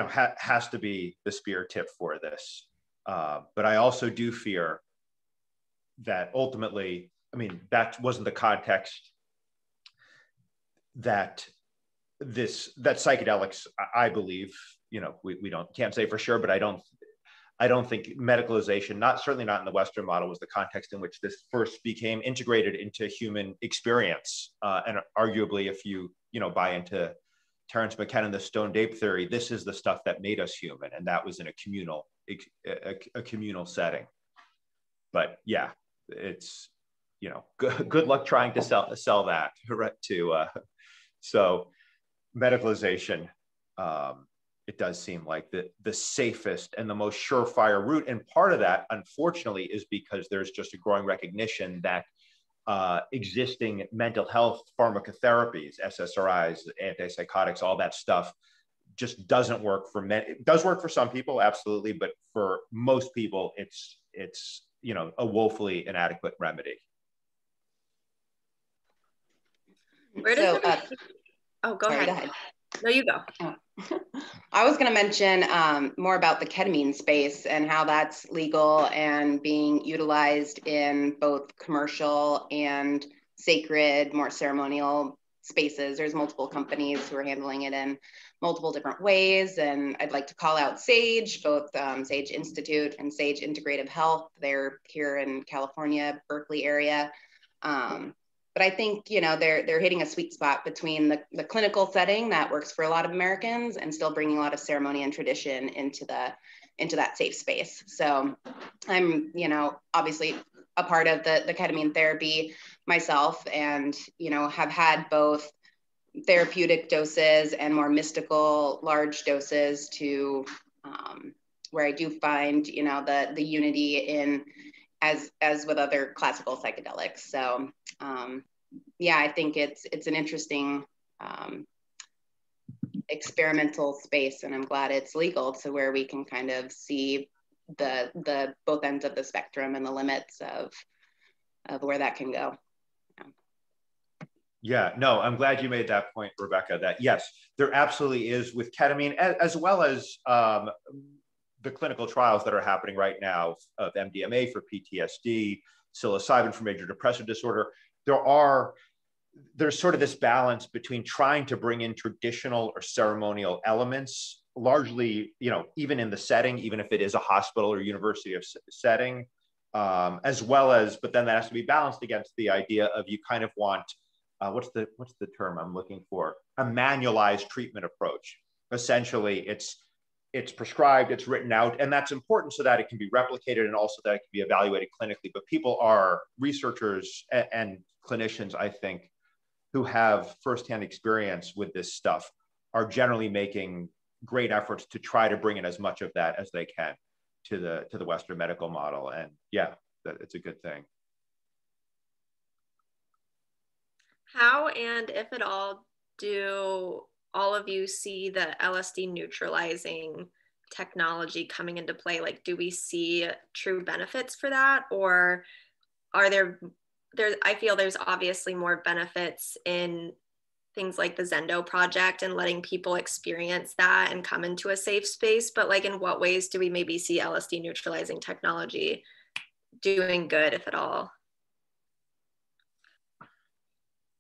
[SPEAKER 2] has to be the spear tip for this. But I also do fear that ultimately, I mean, that wasn't the context that psychedelics, I believe, we can't say for sure, but I don't think medicalization, certainly not in the Western model, was the context in which this first became integrated into human experience. And arguably, if you buy into Terence McKenna, the Stoned Ape theory, this is the stuff that made us human, and that was in a communal setting. But yeah, it's good luck trying to sell that right to so medicalization. it does seem like the safest and the most surefire route. And part of that, unfortunately, is because there's just a growing recognition that existing mental health pharmacotherapies, SSRIs, antipsychotics, all that stuff just doesn't work for men. It does work for some people, absolutely, but for most people, it's you know, a woefully inadequate remedy.
[SPEAKER 5] Where does oh, go
[SPEAKER 7] sorry,
[SPEAKER 5] ahead.
[SPEAKER 7] go ahead.
[SPEAKER 5] No, you go.
[SPEAKER 7] I was going to mention more about the ketamine space and how that's legal and being utilized in both commercial and sacred, more ceremonial spaces. There's multiple companies who are handling it in multiple different ways. And I'd like to call out Sage, both Sage Institute and Sage Integrative Health. They're here in California, Berkeley area. But I think, you know, they're hitting a sweet spot between the clinical setting that works for a lot of Americans and still bringing a lot of ceremony and tradition into that safe space. So I'm, you know, obviously a part of the ketamine therapy myself, and, you know, have had both therapeutic doses and more mystical large doses to where I do find, you know, the unity in as with other classical psychedelics. So yeah, I think it's an interesting experimental space, and I'm glad it's legal to where we can kind of see the both ends of the spectrum and the limits of where that can go.
[SPEAKER 2] Yeah, no, I'm glad you made that point, Rebecca, that yes, there absolutely is with ketamine, as well as the clinical trials that are happening right now of MDMA for PTSD, psilocybin for major depressive disorder. There's sort of this balance between trying to bring in traditional or ceremonial elements, largely, you know, even in the setting, even if it is a hospital or university of setting, as well as, but then that has to be balanced against the idea of you kind of want, what's the term I'm looking for? A manualized treatment approach. Essentially, it's prescribed, it's written out, and that's important so that it can be replicated and also that it can be evaluated clinically. But people are researchers and clinicians, I think, who have firsthand experience with this stuff are generally making great efforts to try to bring in as much of that as they can to the Western medical model. And yeah, it's a good thing.
[SPEAKER 5] How and if at all do all of you see the LSD neutralizing technology coming into play? Like, do we see true benefits for that, or are there I feel there's obviously more benefits in things like the Zendo project and letting people experience that and come into a safe space, but like in what ways do we maybe see LSD neutralizing technology doing good, if at all?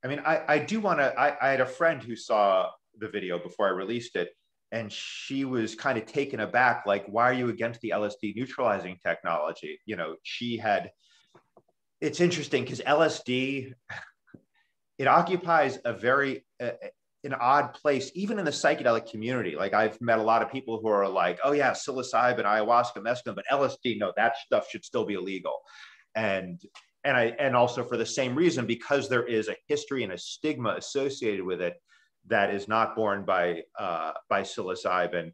[SPEAKER 2] I mean, I do want to, I had a friend who saw the video before I released it, and she was kind of taken aback, like, why are you against the LSD neutralizing technology? You know, it's interesting because LSD, it occupies a very, an odd place, even in the psychedelic community. Like, I've met a lot of people who are like, oh yeah, psilocybin, ayahuasca, mescaline, but LSD, no, that stuff should still be illegal. And also for the same reason, because there is a history and a stigma associated with it that is not borne by psilocybin.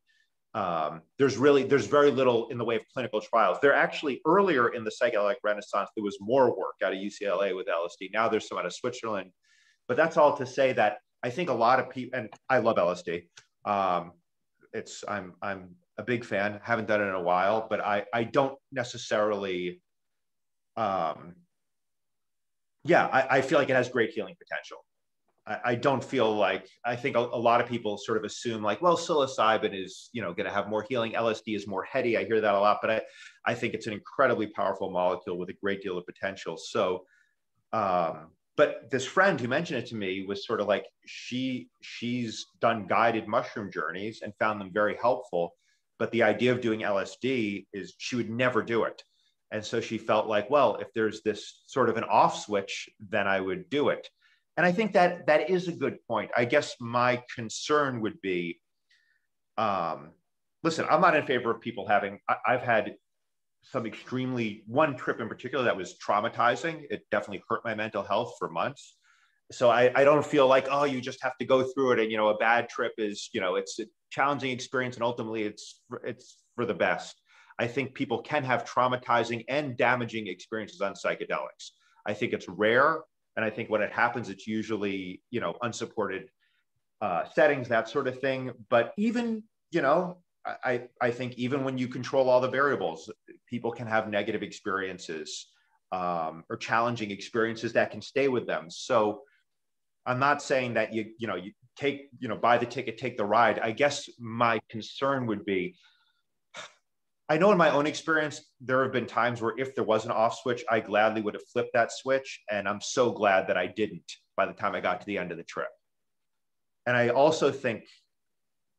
[SPEAKER 2] There's very little in the way of clinical trials. There actually, earlier in the psychedelic renaissance, there was more work out of UCLA with LSD. Now there's some out of Switzerland, but that's all to say that I think a lot of people, and I love LSD. I'm a big fan. Haven't done it in a while, but I don't necessarily. I feel like it has great healing potential. I don't feel like, I think a lot of people sort of assume like, well, psilocybin is, you know, going to have more healing. LSD is more heady. I hear that a lot, but I think it's an incredibly powerful molecule with a great deal of potential. So, but this friend who mentioned it to me was sort of like, she's done guided mushroom journeys and found them very helpful. But the idea of doing LSD is she would never do it. And so she felt like, well, if there's this sort of an off switch, then I would do it. And I think that is a good point. I guess my concern would be, listen, I'm not in favor of people I've had one trip in particular that was traumatizing. It definitely hurt my mental health for months. so I don't feel like, oh, you just have to go through it, and a bad trip is, it's a challenging experience, and ultimately it's for the best. I think people can have traumatizing and damaging experiences on psychedelics. I think it's rare, and I think when it happens, it's usually unsupported settings, that sort of thing. But even I think even when you control all the variables, people can have negative experiences or challenging experiences that can stay with them. So I'm not saying that you take, buy the ticket, take the ride. I guess my concern would be, I know in my own experience, there have been times where if there was an off switch, I gladly would have flipped that switch. And I'm so glad that I didn't by the time I got to the end of the trip. And I also think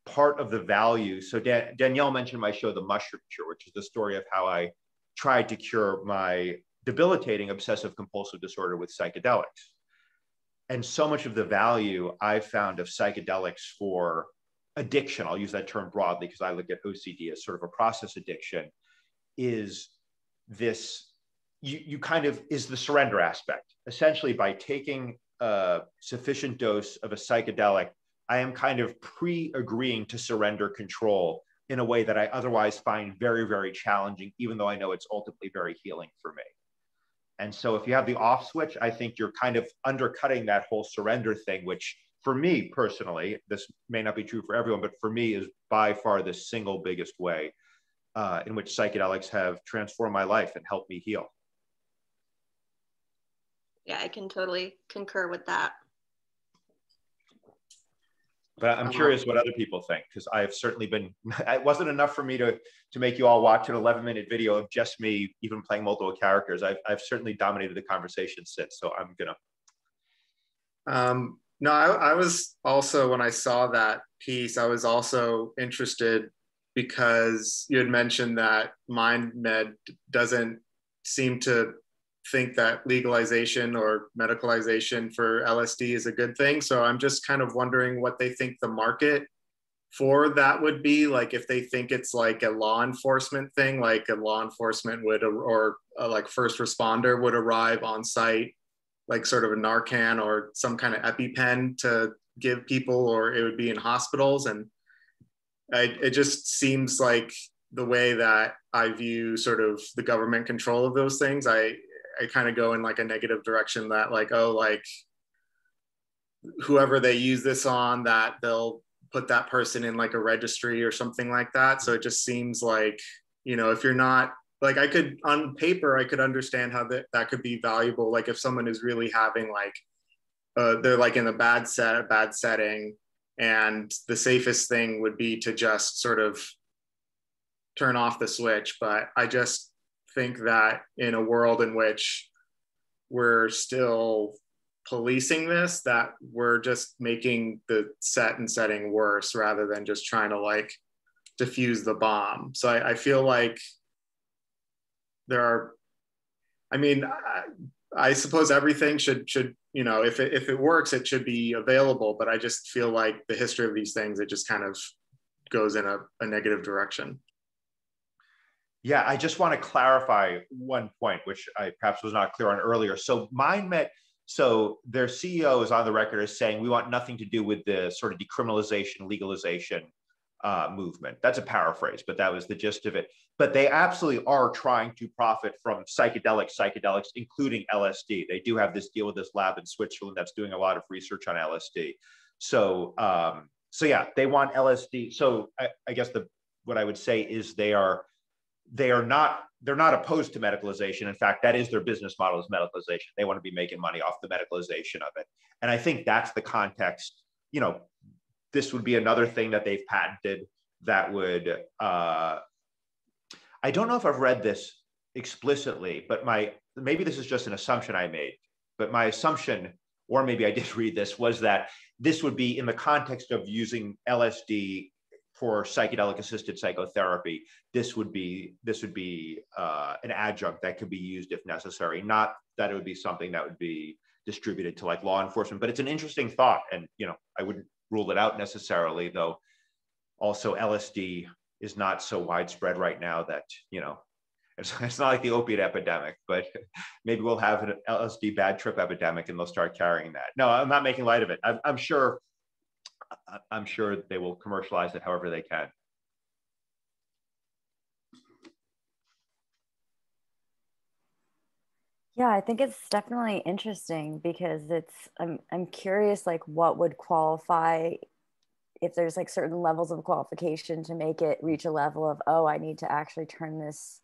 [SPEAKER 2] part of the value, so Danielle mentioned my show, The Mushroom Cure, which is the story of how I tried to cure my debilitating obsessive compulsive disorder with psychedelics. And so much of the value I found of psychedelics for addiction, I'll use that term broadly because I look at OCD as sort of a process addiction, is this, you kind of, is the surrender aspect. Essentially, by taking a sufficient dose of a psychedelic, I am kind of pre-agreeing to surrender control in a way that I otherwise find very, very challenging, even though I know it's ultimately very healing for me. And so if you have the off switch, I think you're kind of undercutting that whole surrender thing, which for me personally, this may not be true for everyone, but for me is by far the single biggest way in which psychedelics have transformed my life and helped me heal.
[SPEAKER 5] Yeah, I can totally concur with that.
[SPEAKER 2] But I'm curious what other people think, because I've certainly been, it wasn't enough for me to make you all watch an 11-minute video of just me even playing multiple characters. I've certainly dominated the conversation since, so I'm gonna.
[SPEAKER 9] No, I was also, when I saw that piece, I was also interested because you had mentioned that MindMed doesn't seem to think that legalization or medicalization for LSD is a good thing. So I'm just kind of wondering what they think the market for that would be. Like if they think it's like a law enforcement thing, like a law enforcement would, or like first responder would arrive on site, like sort of a Narcan or some kind of EpiPen to give people, or it would be in hospitals. And it just seems like the way that I view sort of the government control of those things, I kind of go in like a negative direction that like, oh, like whoever they use this on, that they'll put that person in like a registry or something like that. So it just seems like, if you're not, like I could, on paper, I could understand how that could be valuable. Like if someone is really having like, they're like in a bad setting, and the safest thing would be to just sort of turn off the switch. But I just think that in a world in which we're still policing this, that we're just making the setting worse rather than just trying to like diffuse the bomb. So I feel like there are, I mean, I suppose everything should if it works, it should be available. But I just feel like the history of these things, it just kind of goes in a negative direction.
[SPEAKER 2] Yeah, I just want to clarify one point, which I perhaps was not clear on earlier. So MindMed, so their CEO is on the record as saying, we want nothing to do with the sort of decriminalization, legalization movement. That's a paraphrase, but that was the gist of it. But they absolutely are trying to profit from psychedelics, including LSD. They do have this deal with this lab in Switzerland that's doing a lot of research on LSD. So, so yeah, they want LSD. So I guess what I would say is they're not opposed to medicalization. In fact, that is their business model, is medicalization. They want to be making money off the medicalization of it. And I think that's the context, this would be another thing that they've patented that would, I don't know if I've read this explicitly, but maybe this is just an assumption I made, but my assumption, or maybe I did read this, was that this would be in the context of using LSD for psychedelic assisted psychotherapy. This would be an adjunct that could be used if necessary, not that it would be something that would be distributed to like law enforcement. But it's an interesting thought, and I wouldn't rule it out necessarily, though also LSD is not so widespread right now that It's not like the opiate epidemic, but maybe we'll have an LSD bad trip epidemic and they'll start carrying that. No, I'm not making light of it. I'm sure they will commercialize it however they can.
[SPEAKER 1] Yeah, I think it's definitely interesting because I'm curious like what would qualify, if there's like certain levels of qualification to make it reach a level of, oh, I need to actually turn this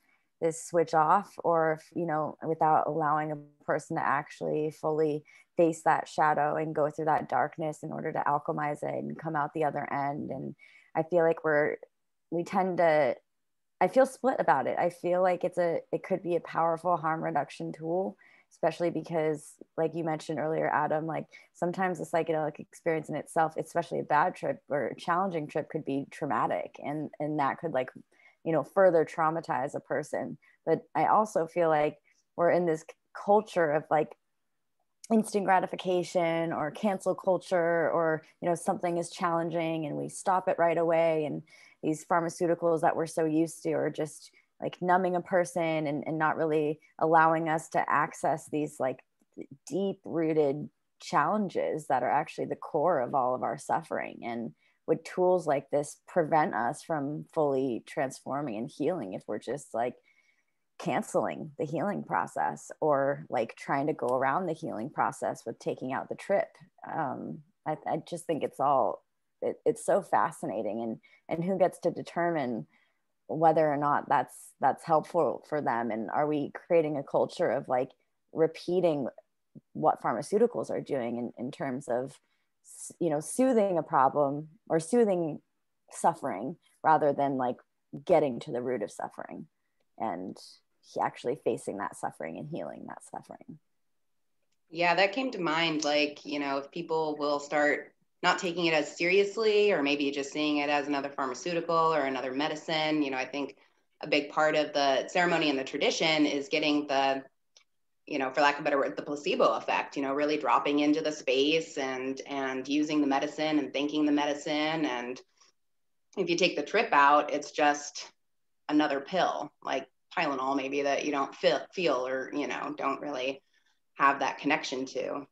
[SPEAKER 1] switch off, or if, you know, without allowing a person to actually fully face that shadow and go through that darkness in order to alchemize it and come out the other end. And I feel like we tend to, I feel split about it. I feel like it could be a powerful harm reduction tool, especially because, like you mentioned earlier, Adam, like sometimes the psychedelic experience in itself, especially a bad trip or a challenging trip, could be traumatic, and that could, like, you know, further traumatize a person. But I also feel like we're in this culture of like instant gratification or cancel culture, or, you know, something is challenging and we stop it right away. And these pharmaceuticals that we're so used to are just like numbing a person and not really allowing us to access these like deep rooted challenges that are actually the core of all of our suffering. And would tools like this prevent us from fully transforming and healing if we're just like canceling the healing process, or like trying to go around the healing process with taking out the trip? I just think it's so fascinating, and who gets to determine whether or not that's helpful for them? And are we creating a culture of like repeating what pharmaceuticals are doing in terms of, you know, soothing a problem or soothing suffering, rather than like getting to the root of suffering and actually facing that suffering and healing that suffering?
[SPEAKER 7] Yeah, that came to mind. Like, you know, if people will start not taking it as seriously, or maybe just seeing it as another pharmaceutical or another medicine, you know, I think a big part of the ceremony and the tradition is getting the, you know, for lack of a better word, the placebo effect, you know, really dropping into the space and using the medicine and thanking the medicine. And if you take the trip out, it's just another pill, like Tylenol maybe, that you don't feel or, you know, don't really have that connection to.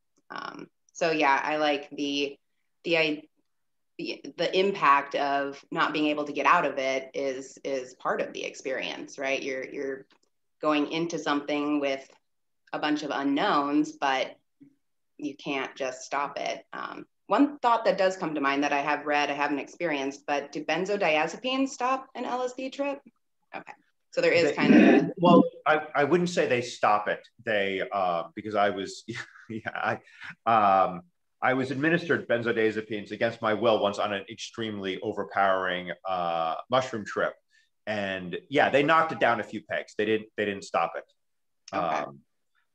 [SPEAKER 7] So yeah, I like the impact of not being able to get out of it is part of the experience, right? You're going into something with a bunch of unknowns, but you can't just stop it. One thought that does come to mind that I have read, I haven't experienced, but do benzodiazepines stop an LSD trip? Okay. So there is kind of
[SPEAKER 2] well, I wouldn't say they stop it. They because I was I was administered benzodiazepines against my will once on an extremely overpowering mushroom trip, and yeah, they knocked it down a few pegs. They didn't stop it.
[SPEAKER 7] Okay.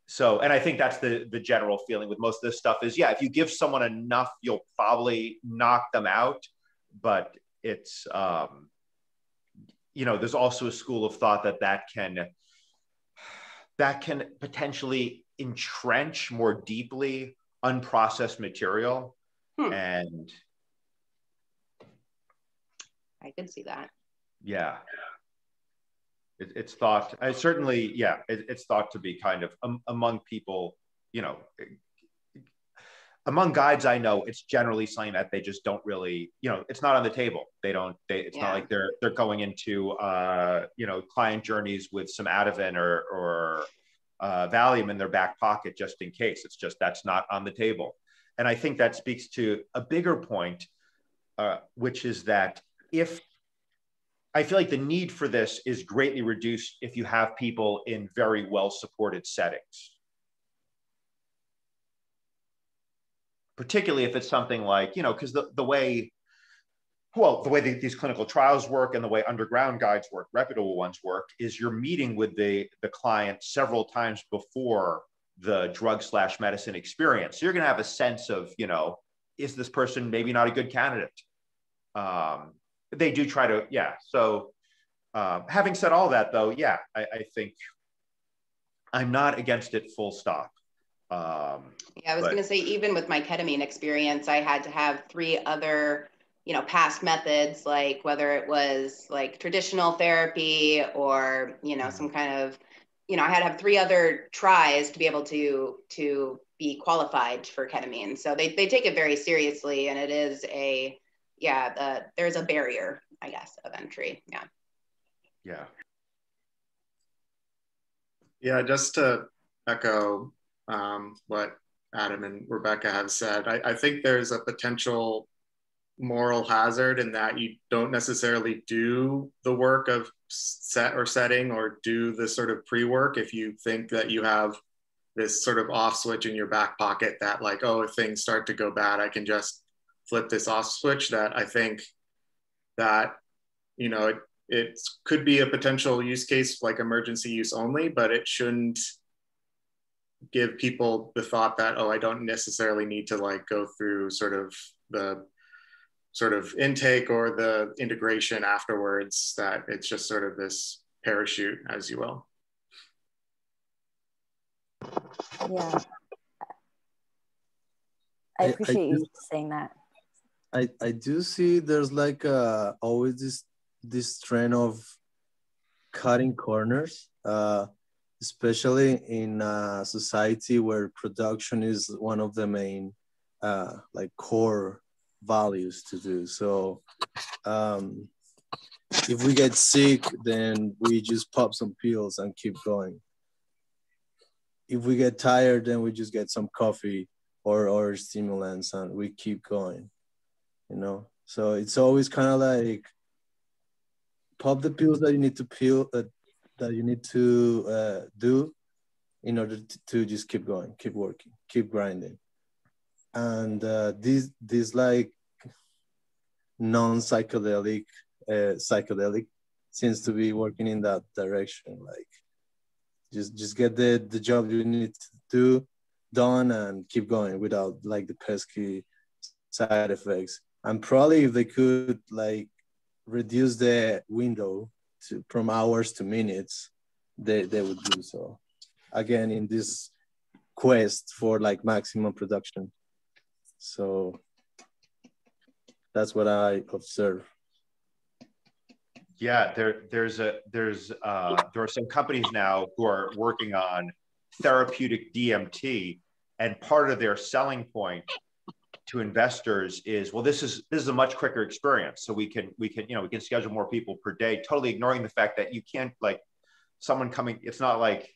[SPEAKER 2] So, and I think that's the general feeling with most of this stuff is, yeah, if you give someone enough, you'll probably knock them out. But it's you know, there's also a school of thought that can potentially entrench more deeply unprocessed material. And
[SPEAKER 7] I could see that.
[SPEAKER 2] Yeah. It's thought, certainly, yeah, it's thought to be kind of among people, you know, among guides I know, it's generally something that they just don't really, you know, it's not on the table. It's not like they're going into, you know, client journeys with some Ativan or Valium in their back pocket just in case. It's just, that's not on the table. And I think that speaks to a bigger point, which is that I feel like the need for this is greatly reduced if you have people in very well-supported settings. Particularly if it's something like, you know, because the way these clinical trials work and the way underground guides work, reputable ones work, is you're meeting with the client several times before the drug/medicine experience. So you're going to have a sense of, you know, is this person maybe not a good candidate? They do try to, yeah. So having said all that, though, yeah, I think I'm not against it full stop.
[SPEAKER 7] Yeah, I was going to say, even with my ketamine experience, I had to have 3 other, past methods, like whether it was like traditional therapy or, some kind of, I had to have 3 other tries to be able to be qualified for ketamine. So they take it very seriously, and it is there's a barrier, I guess, of entry. Yeah.
[SPEAKER 2] Yeah.
[SPEAKER 9] Yeah, just to echo what Adam and Rebecca have said, I think there's a potential moral hazard in that you don't necessarily do the work of setting or do the sort of pre-work if you think that you have this sort of off switch in your back pocket that, like, oh, if things start to go bad, I can just flip this off switch. That I think that, it could be a potential use case, like emergency use only, but it shouldn't give people the thought that, oh, I don't necessarily need to like go through sort of the sort of intake or the integration afterwards, that it's just sort of this parachute, as you will.
[SPEAKER 1] Yeah. I appreciate you saying that.
[SPEAKER 8] I do see there's like always this trend of cutting corners, especially in a society where production is one of the main like core values to do. So if we get sick, then we just pop some pills and keep going. If we get tired, then we just get some coffee or stimulants and we keep going, So it's always kind of like pop the pills that you need to do in order to just keep going, keep working, keep grinding. And this like non-psychedelic psychedelic seems to be working in that direction. Like just get the job you need to do done and keep going without like the pesky side effects. And probably if they could like reduce the window from hours to minutes, they would do so. Again, in this quest for like maximum production. So that's what I observe.
[SPEAKER 2] Yeah, there are some companies now who are working on therapeutic DMT, and part of their selling point to investors is, well, this is a much quicker experience, so we can schedule more people per day, totally ignoring the fact that you can't, like, someone coming, it's not like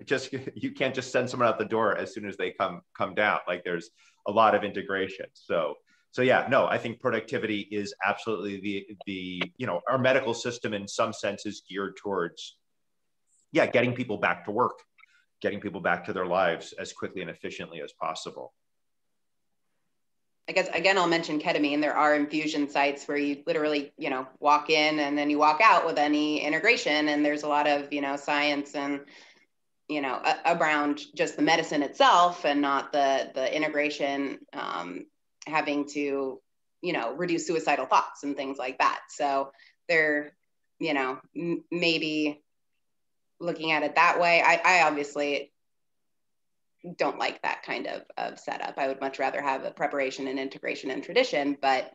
[SPEAKER 2] just, you can't just send someone out the door as soon as they come down. Like, there's a lot of integration. So yeah, no, I think productivity is absolutely the our medical system in some sense is geared towards, getting people back to work, getting people back to their lives as quickly and efficiently as possible.
[SPEAKER 7] I guess, again, I'll mention ketamine. There are infusion sites where you literally, walk in and then you walk out with any integration. And there's a lot of, science and, around just the medicine itself and not the integration, having to, reduce suicidal thoughts and things like that. So they're, maybe looking at it that way. I obviously don't like that kind of setup. I would much rather have a preparation and integration and tradition, but,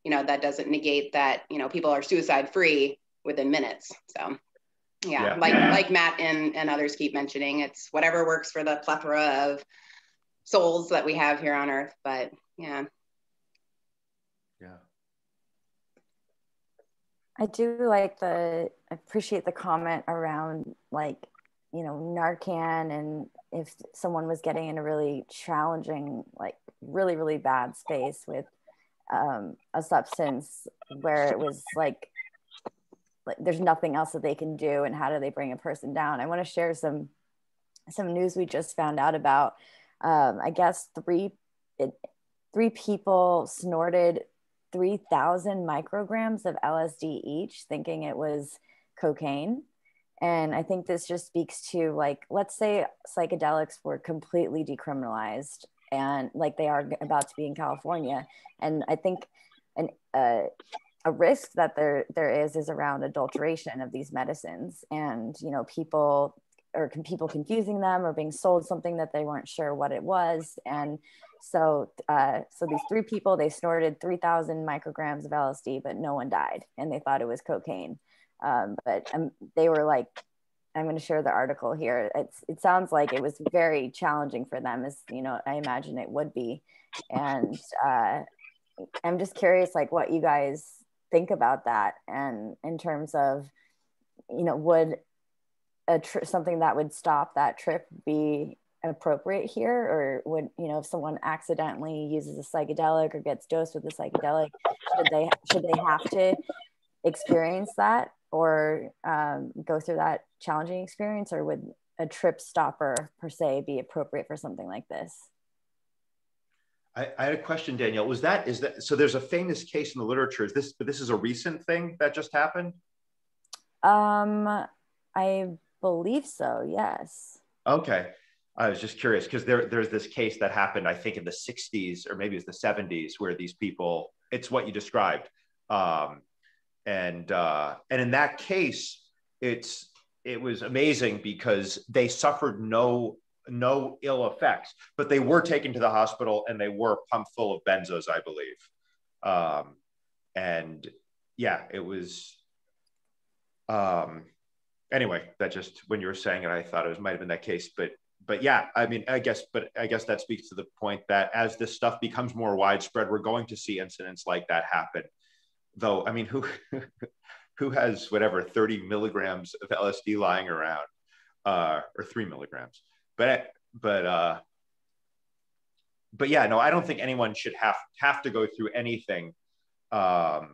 [SPEAKER 7] that doesn't negate that, people are suicide free within minutes. So like Matt and others keep mentioning, it's whatever works for the plethora of souls that we have here on earth. But yeah.
[SPEAKER 1] I do appreciate the comment around, like, Narcan, and if someone was getting in a really challenging, like really, really bad space with a substance where it was like there's nothing else that they can do, and how do they bring a person down? I want to share some news we just found out about. I guess three people snorted 3,000 micrograms of LSD each, thinking it was cocaine. And I think this just speaks to, like, let's say psychedelics were completely decriminalized, and like they are about to be in California. And I think a risk that there is around adulteration of these medicines, and people confusing them or being sold something that they weren't sure what it was. And So, so these 3 people, they snorted 3,000 micrograms of LSD, but no one died, and they thought it was cocaine. But they were like, I'm going to share the article here. It sounds like it was very challenging for them, as you know, I imagine it would be. And I'm just curious, like, what you guys think about that, and in terms of, you know, would something that would stop that trip be appropriate here, or would, you know, if someone accidentally uses a psychedelic or gets dosed with a psychedelic, should they have to experience that, or go through that challenging experience, or would a trip stopper per se be appropriate for something like this?
[SPEAKER 2] I had a question, Danielle. Is that so? There's a famous case in the literature. But this is a recent thing that just happened?
[SPEAKER 1] I believe so. Yes.
[SPEAKER 2] Okay. I was just curious because there's this case that happened, I think, in the 60s or maybe it was the 70s, where these people, it's what you described. And in that case, it was amazing because they suffered no ill effects, but they were taken to the hospital and they were pumped full of benzos, I believe. And yeah, it was, anyway, that just, when you were saying it, I thought it might have been that case, but yeah, I mean, I guess that speaks to the point that as this stuff becomes more widespread, we're going to see incidents like that happen. Though, I mean, who has whatever 30 milligrams of LSD lying around, or 3 milligrams? But yeah, no, I don't think anyone should have to go through anything. Yeah.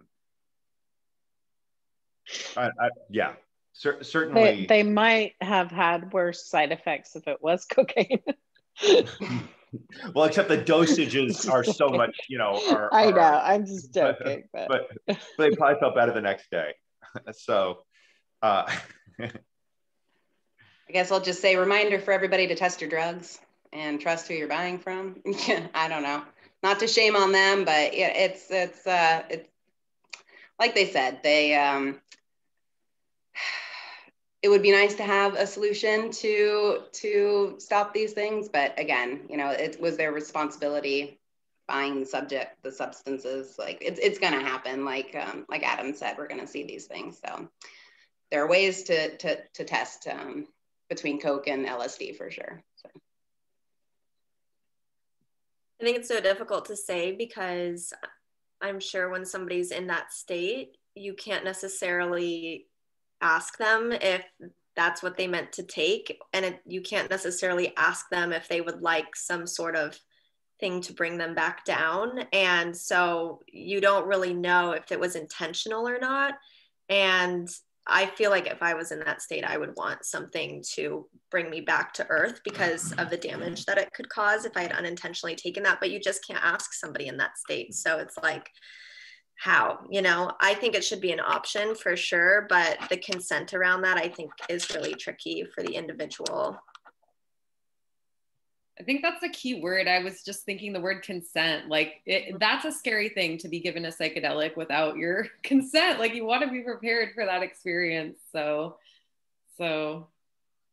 [SPEAKER 2] Certainly
[SPEAKER 11] they might have had worse side effects if it was cocaine.
[SPEAKER 2] Well, except the dosages are so much, you know.
[SPEAKER 11] I know, I'm just joking,
[SPEAKER 2] but they probably felt better the next day. So
[SPEAKER 7] I guess I'll just say, reminder for everybody to test your drugs and trust who you're buying from. I don't know, not to shame on them, but yeah, it's like they said, it would be nice to have a solution to stop these things. But again, you know, it was their responsibility buying the substances. Like it's going to happen. Like Adam said, we're going to see these things. So there are ways to test between Coke and LSD for sure. So.
[SPEAKER 5] I think it's so difficult to say because I'm sure when somebody's in that state, you can't necessarily ask them if that's what they meant to take, and you can't necessarily ask them if they would like some sort of thing to bring them back down, and so you don't really know if it was intentional or not. And I feel like if I was in that state, I would want something to bring me back to earth because of the damage that it could cause if I had unintentionally taken that. But you just can't ask somebody in that state, so it's like, how, you know, I think it should be an option for sure, but the consent around that I think is really tricky for the individual.
[SPEAKER 3] I think that's the key word. I was just thinking the word consent, like that's a scary thing, to be given a psychedelic without your consent. Like you want to be prepared for that experience. So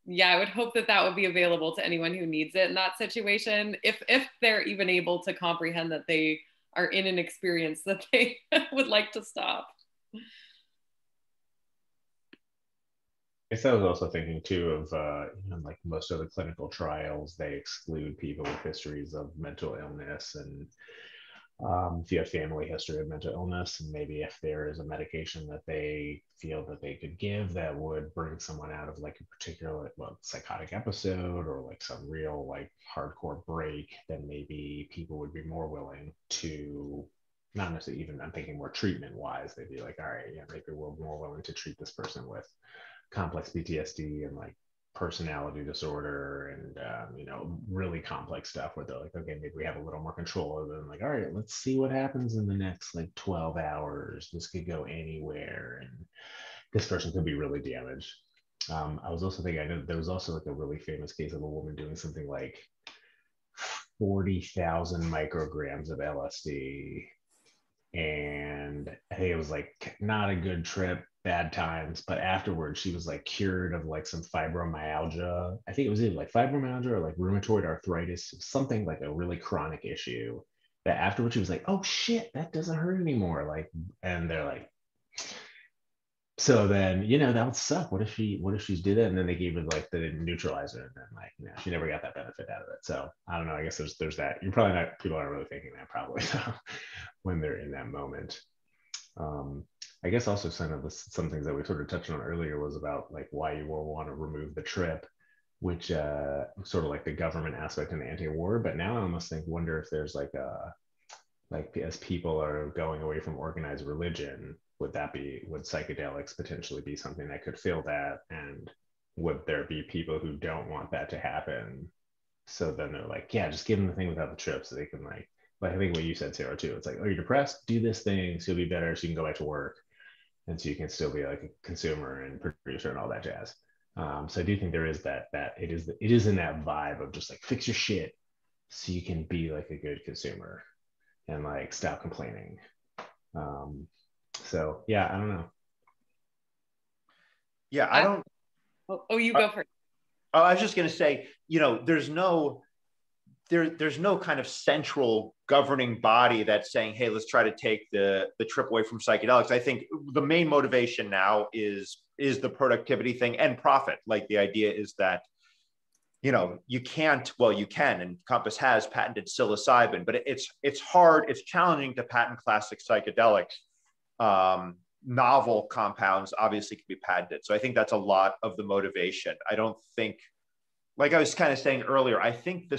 [SPEAKER 3] yeah, I would hope that would be available to anyone who needs it in that situation, if they're even able to comprehend that they are in an experience that they would like to stop.
[SPEAKER 10] I guess I was also thinking too of, you know, like most of the clinical trials, they exclude people with histories of mental illness, and if you have family history of mental illness, and maybe if there is a medication that they feel that they could give that would bring someone out of like a particular psychotic episode or like some real like hardcore break, then maybe people would be more willing to, not necessarily even, I'm thinking more treatment wise, they'd be like, all right, yeah, maybe we're more willing to treat this person with complex PTSD and like personality disorder and you know, really complex stuff where they're like, okay, maybe we have a little more control over them. Like, all right, let's see what happens in the next like 12 hours. This could go anywhere, and this person could be really damaged. I was also thinking, I know there was also like a really famous case of a woman doing something like 40,000 micrograms of LSD, and I think it was like not a good trip. bad times, but afterwards she was like cured of like some fibromyalgia. I think it was either like fibromyalgia or like rheumatoid arthritis, something like a really chronic issue. That afterwards she was like, oh shit, that doesn't hurt anymore. Like, and they're like, so then, you know, that would suck. What if she's did it and then they gave her like the neutralizer and then like, you know, she never got that benefit out of it. So I don't know. I guess there's that. You're probably not, people aren't really thinking that probably when they're in that moment. I guess also some things that we sort of touched on earlier was about like why you will want to remove the trip, which sort of like the government aspect and the anti-war. But now I almost wonder if there's like as people are going away from organized religion, would psychedelics potentially be something that could fill that? And would there be people who don't want that to happen? So then they're like, yeah, just give them the thing without the trip so they can like I think what you said, Sarah, too. It's like, oh, you're depressed? Do this thing so you'll be better so you can go back to work. And so you can still be like a consumer and producer and all that jazz. So I do think there is that it is in that vibe of just like fix your shit so you can be like a good consumer and like stop complaining. So yeah, I don't know.
[SPEAKER 2] Yeah, I don't.
[SPEAKER 3] Oh, you go first.
[SPEAKER 2] Oh, I was just going to say, you know, there's no kind of central governing body that's saying, hey, let's try to take the trip away from psychedelics. I think the main motivation now is the productivity thing and profit. Like the idea is that, you know, you can, and Compass has patented psilocybin, but it's hard, it's challenging to patent classic psychedelics. Novel compounds obviously can be patented. So I think that's a lot of the motivation. I don't think, like I was kind of saying earlier, I think the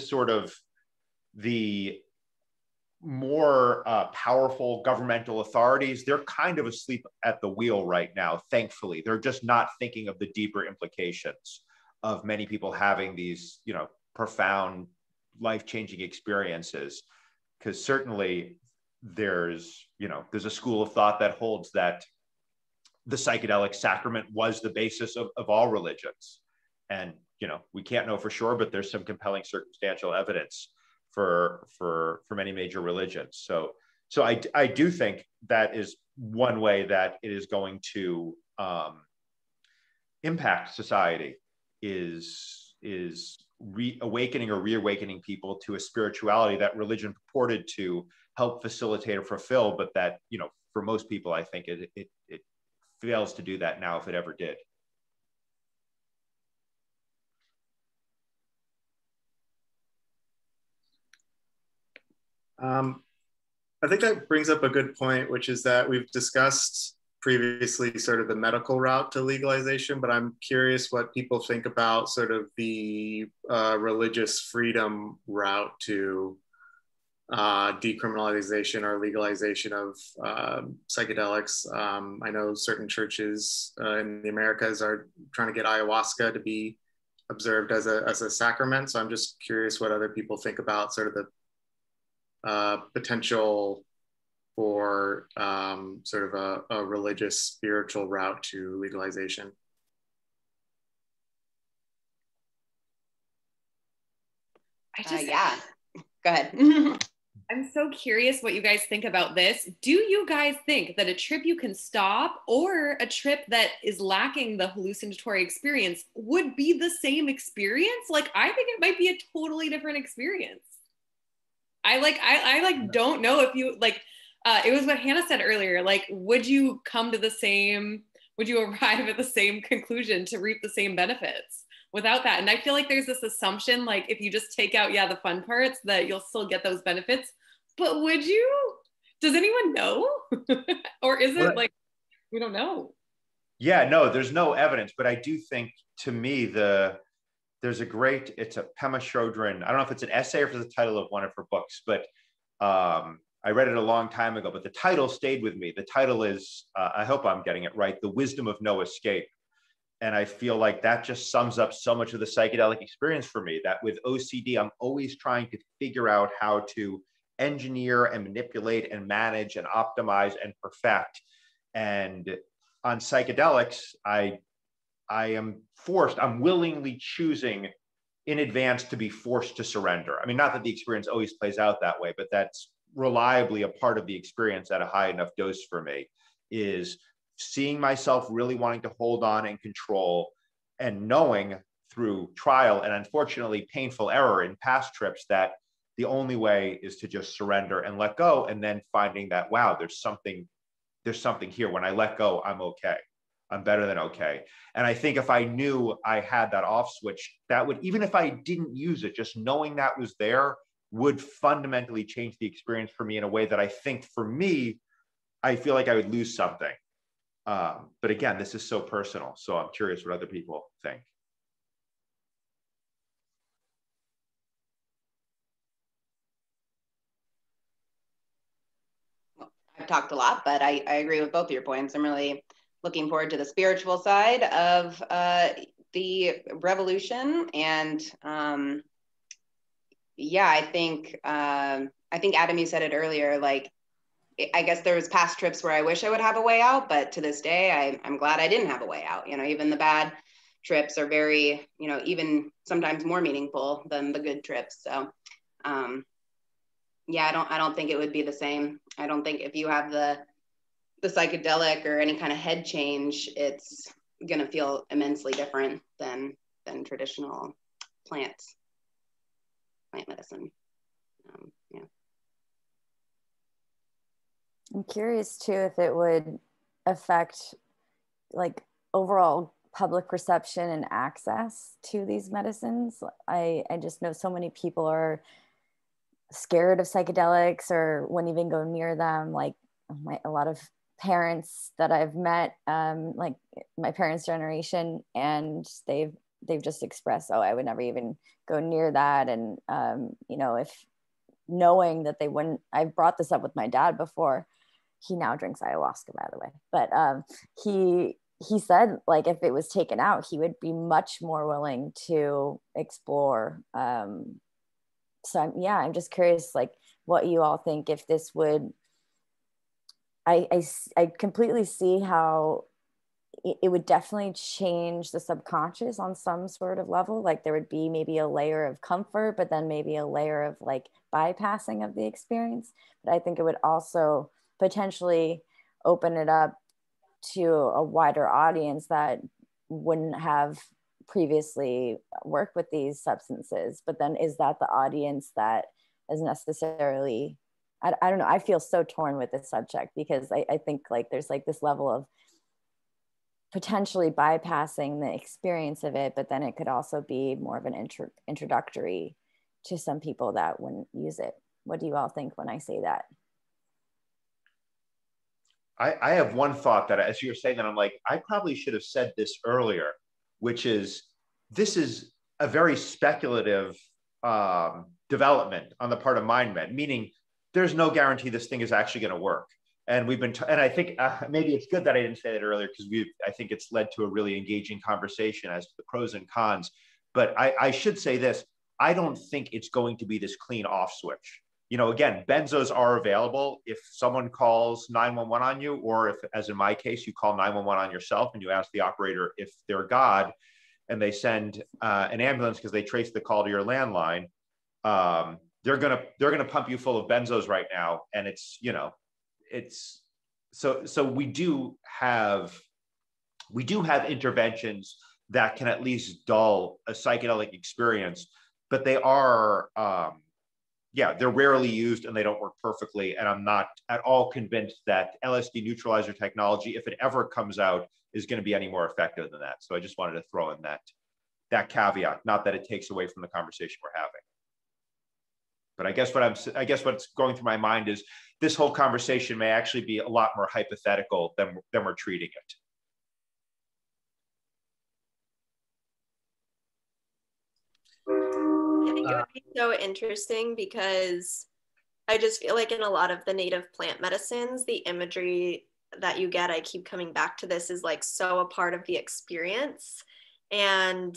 [SPEAKER 2] more powerful governmental authorities, they're kind of asleep at the wheel right now, thankfully. They're just not thinking of the deeper implications of many people having these, you know, profound life-changing experiences. Because certainly there's a school of thought that holds that the psychedelic sacrament was the basis of all religions. And, you know, we can't know for sure, but there's some compelling circumstantial evidence for many major religions. So I do think that is one way that it is going to impact society is reawakening people to a spirituality that religion purported to help facilitate or fulfill, but that, you know, for most people, I think it fails to do that now if it ever did.
[SPEAKER 9] I think that brings up a good point, which is that we've discussed previously sort of the medical route to legalization, but I'm curious what people think about sort of the religious freedom route to decriminalization or legalization of psychedelics. I know certain churches in the Americas are trying to get ayahuasca to be observed as a sacrament. So I'm just curious what other people think about sort of the potential for sort of a religious spiritual route to legalization.
[SPEAKER 7] Yeah, go ahead.
[SPEAKER 3] I'm so curious what you guys think about this. Do you guys think that a trip you can stop or a trip that is lacking the hallucinatory experience would be the same experience? Like, I think it might be a totally different experience. I don't know if you like, it was what Hannah said earlier. Like, would you arrive at the same conclusion to reap the same benefits without that? And I feel like there's this assumption, like if you just take out, the fun parts, that you'll still get those benefits. But would you? Does anyone know? Or is it like, we don't know?
[SPEAKER 2] Yeah, no, there's no evidence, but I do think, to me, it's a Pema Chodron, I don't know if it's an essay or if it's the title of one of her books, but I read it a long time ago, but the title stayed with me. The title is, I hope I'm getting it right, The Wisdom of No Escape. And I feel like that just sums up so much of the psychedelic experience for me, that with OCD, I'm always trying to figure out how to engineer and manipulate and manage and optimize and perfect. And on psychedelics, I'm willingly choosing in advance to be forced to surrender. I mean, not that the experience always plays out that way, but that's reliably a part of the experience at a high enough dose for me, is seeing myself really wanting to hold on and control, and knowing through trial and unfortunately painful error in past trips that the only way is to just surrender and let go, and then finding that, wow, there's something here. When I let go, I'm okay. I'm better than okay. And I think if I knew I had that off switch, that would, even if I didn't use it, just knowing that was there would fundamentally change the experience for me in a way that I think for me, I feel like I would lose something. But again, this is so personal. So I'm curious what other people think.
[SPEAKER 7] I've talked a lot, but I agree with both of your points. I'm really looking forward to the spiritual side of the revolution. And yeah, I think Adam, you said it earlier, like, I guess there was past trips where I wish I would have a way out, but to this day, I'm glad I didn't have a way out. You know, even the bad trips are very, you know, even sometimes more meaningful than the good trips. So yeah, I don't think it would be the same. I don't think if you have the psychedelic or any kind of head change, it's gonna feel immensely different than traditional plant medicine. Yeah.
[SPEAKER 1] I'm curious too if it would affect like overall public reception and access to these medicines. I just know so many people are scared of psychedelics or wouldn't even go near them. Like a lot of parents that I've met, like my parents' generation, and they've just expressed, oh, I would never even go near that. And you know, if knowing that they wouldn't, I've brought this up with my dad before. He now drinks ayahuasca, by the way, but he said, like, if it was taken out, he would be much more willing to explore. So I'm just curious, like, what you all think, if this would, I completely see how it would definitely change the subconscious on some sort of level. Like there would be maybe a layer of comfort, but then maybe a layer of like bypassing of the experience. But I think it would also potentially open it up to a wider audience that wouldn't have previously worked with these substances. But then is that the audience that is necessarily, I don't know, I feel so torn with this subject because I think like there's like this level of potentially bypassing the experience of it, but then it could also be more of an introductory to some people that wouldn't use it. What do you all think when I say that?
[SPEAKER 2] I have one thought that as you're saying that, I'm like, I probably should have said this earlier, which is, this is a very speculative development on the part of MindMed, meaning there's no guarantee this thing is actually going to work. And we've been, and I think maybe it's good that I didn't say that earlier, because I think it's led to a really engaging conversation as to the pros and cons. But I should say this, I don't think it's going to be this clean off switch. You know, again, benzos are available. If someone calls 911 on you, or if, as in my case, you call 911 on yourself and you ask the operator if they're God, and they send an ambulance because they trace the call to your landline, they're gonna pump you full of benzos right now. And it's, you know, it's so we do have interventions that can at least dull a psychedelic experience, but they are they're rarely used and they don't work perfectly. And I'm not at all convinced that LSD neutralizer technology, if it ever comes out, is going to be any more effective than that. So I just wanted to throw in that caveat, not that it takes away from the conversation we're having. But I guess what's going through my mind is this whole conversation may actually be a lot more hypothetical than we're treating it.
[SPEAKER 5] I think it would be so interesting because I just feel like in a lot of the native plant medicines, the imagery that you get, I keep coming back to this, is like so a part of the experience. And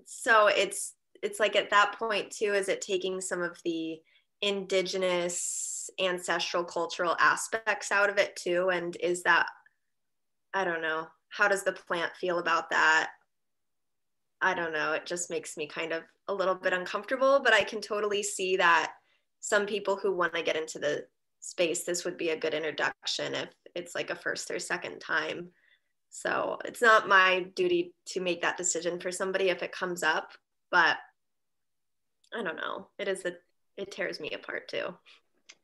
[SPEAKER 5] so it's like at that point too, is it taking some of the indigenous ancestral cultural aspects out of it too? And is that, I don't know, how does the plant feel about that? I don't know, it just makes me kind of a little bit uncomfortable, but I can totally see that some people who want to get into the space, this would be a good introduction it's like a first or second time. So it's not my duty to make that decision for somebody if it comes up, but I don't know. It tears me apart too.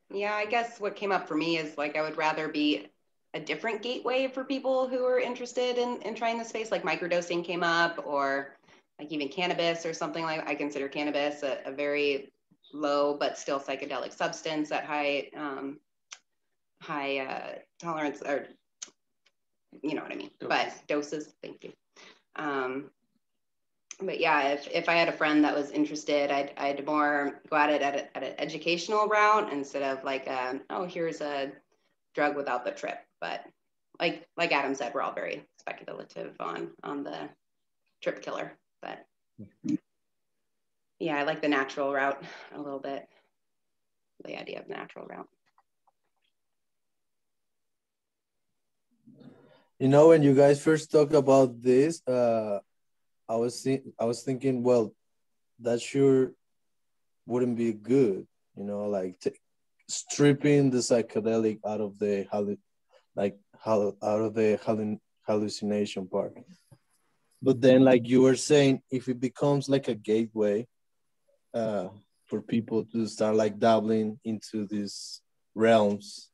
[SPEAKER 7] Yeah, I guess what came up for me is like I would rather be a different gateway for people who are interested in trying the space, like microdosing came up, or like even cannabis or something. Like I consider cannabis a very low but still psychedelic substance at high tolerance, or you know what I mean, but doses. Thank you. But yeah, if I had a friend that was interested, I'd more go at it at an educational route instead of like, oh, here's a drug without the trip. But like Adam said, we're all very speculative on the trip killer. But yeah, I like the natural route a little bit. The idea of natural route.
[SPEAKER 8] You know, when you guys first talk about this, I was thinking, well, that sure wouldn't be good, you know, like stripping the psychedelic out of the hallucination part. But then, like you were saying, if it becomes like a gateway for people to start like dabbling into these realms,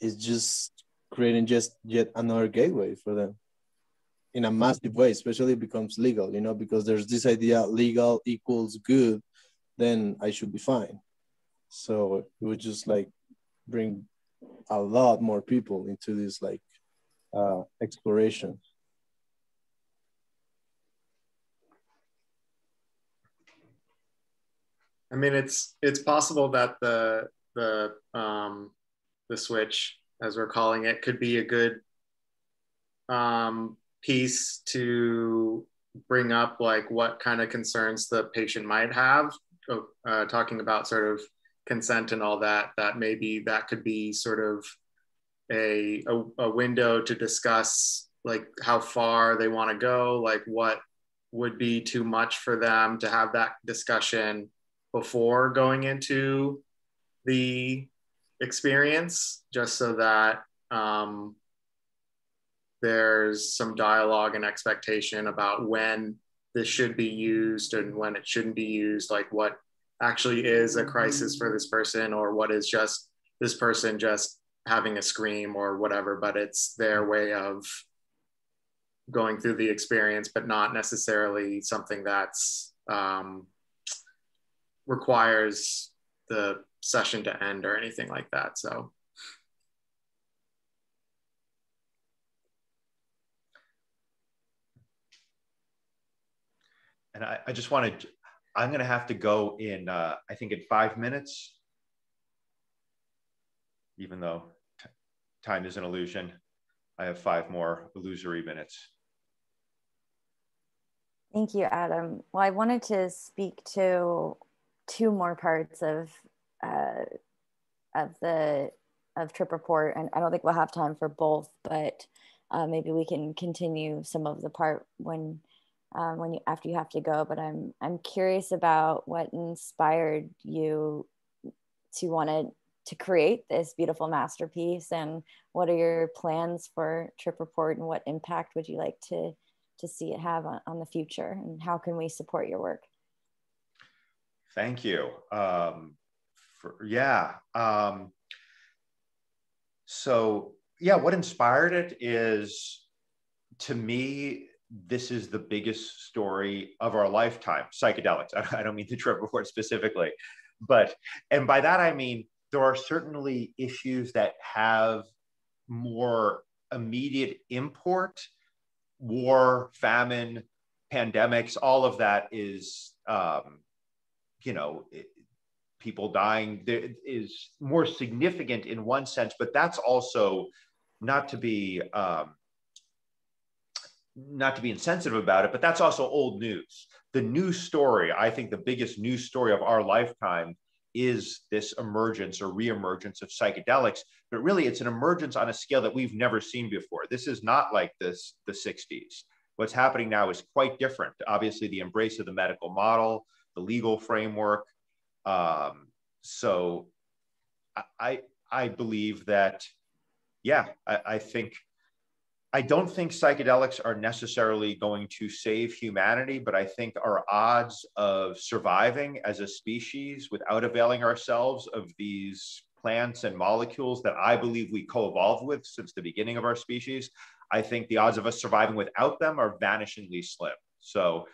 [SPEAKER 8] it's just creating just yet another gateway for them in a massive way, especially if it becomes legal, you know, because there's this idea legal equals good, then I should be fine. So it would just like bring a lot more people into this like exploration.
[SPEAKER 9] I mean, it's possible that the switch, as we're calling it, could be a good piece to bring up like what kind of concerns the patient might have, talking about sort of consent and all that, that maybe that could be sort of a window to discuss like how far they want to go, like what would be too much for them to have that discussion before going into the experience, just so that there's some dialogue and expectation about when this should be used and when it shouldn't be used, like what actually is a crisis for this person, or what is just this person just having a scream or whatever, but it's their way of going through the experience, but not necessarily something that's requires the session to end or anything like that. So
[SPEAKER 2] and I just wanted, I'm going to have to go in, I think in 5 minutes, even though time is an illusion. I have 5 more illusory minutes.
[SPEAKER 1] Thank you, Adam. Well, I wanted to speak to 2 more parts of Trip Report, and I don't think we'll have time for both, but maybe we can continue some of the part when you after you have to go. But I'm curious about what inspired you to want to create this beautiful masterpiece, and what are your plans for Trip Report, and what impact would you like to see it have on the future, and how can we support your work?
[SPEAKER 2] Thank you. So yeah, what inspired it is, to me, this is the biggest story of our lifetime, psychedelics. I don't mean the Trip Report specifically, and by that I mean there are certainly issues that have more immediate import. War, famine, pandemics, all of that is, people dying is more significant in one sense, but that's also not to be insensitive about it, but that's also old news. The news story, I think the biggest news story of our lifetime is this emergence or reemergence of psychedelics, but really it's an emergence on a scale that we've never seen before. This is not like the 60s. What's happening now is quite different. Obviously, the embrace of the medical model, the legal framework. So I believe that yeah, I don't think psychedelics are necessarily going to save humanity, but I think our odds of surviving as a species without availing ourselves of these plants and molecules that I believe we co-evolved with since the beginning of our species, I think the odds of us surviving without them are vanishingly slim. So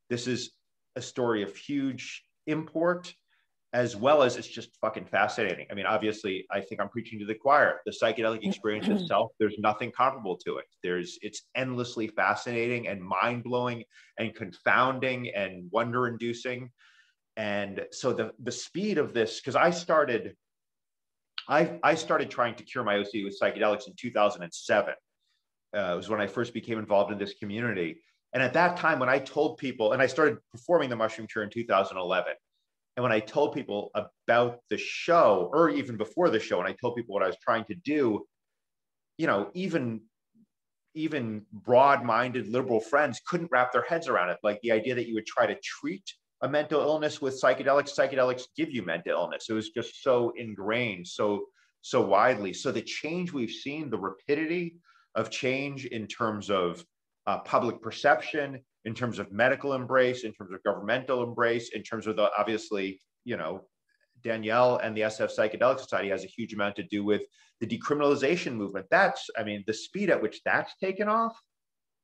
[SPEAKER 2] this is a story of huge import, as well as it's just fucking fascinating. I mean, obviously, I think I'm preaching to the choir. The psychedelic experience itself, there's nothing comparable to it. It's endlessly fascinating and mind-blowing and confounding and wonder-inducing. And so the speed of this, because I started trying to cure my OCD with psychedelics in 2007. It was when I first became involved in this community. And at that time, when I told people, and I started performing the mushroom cure in 2011, and when I told people about the show, or even before the show, and I told people what I was trying to do, you know, even broad-minded liberal friends couldn't wrap their heads around it. Like the idea that you would try to treat a mental illness with psychedelics give you mental illness. It was just so ingrained, so widely. So the change we've seen, the rapidity of change in terms of public perception, in terms of medical embrace, in terms of governmental embrace, in terms of the, obviously, you know, Danielle and the SF Psychedelic Society has a huge amount to do with the decriminalization movement. That's, I mean, the speed at which that's taken off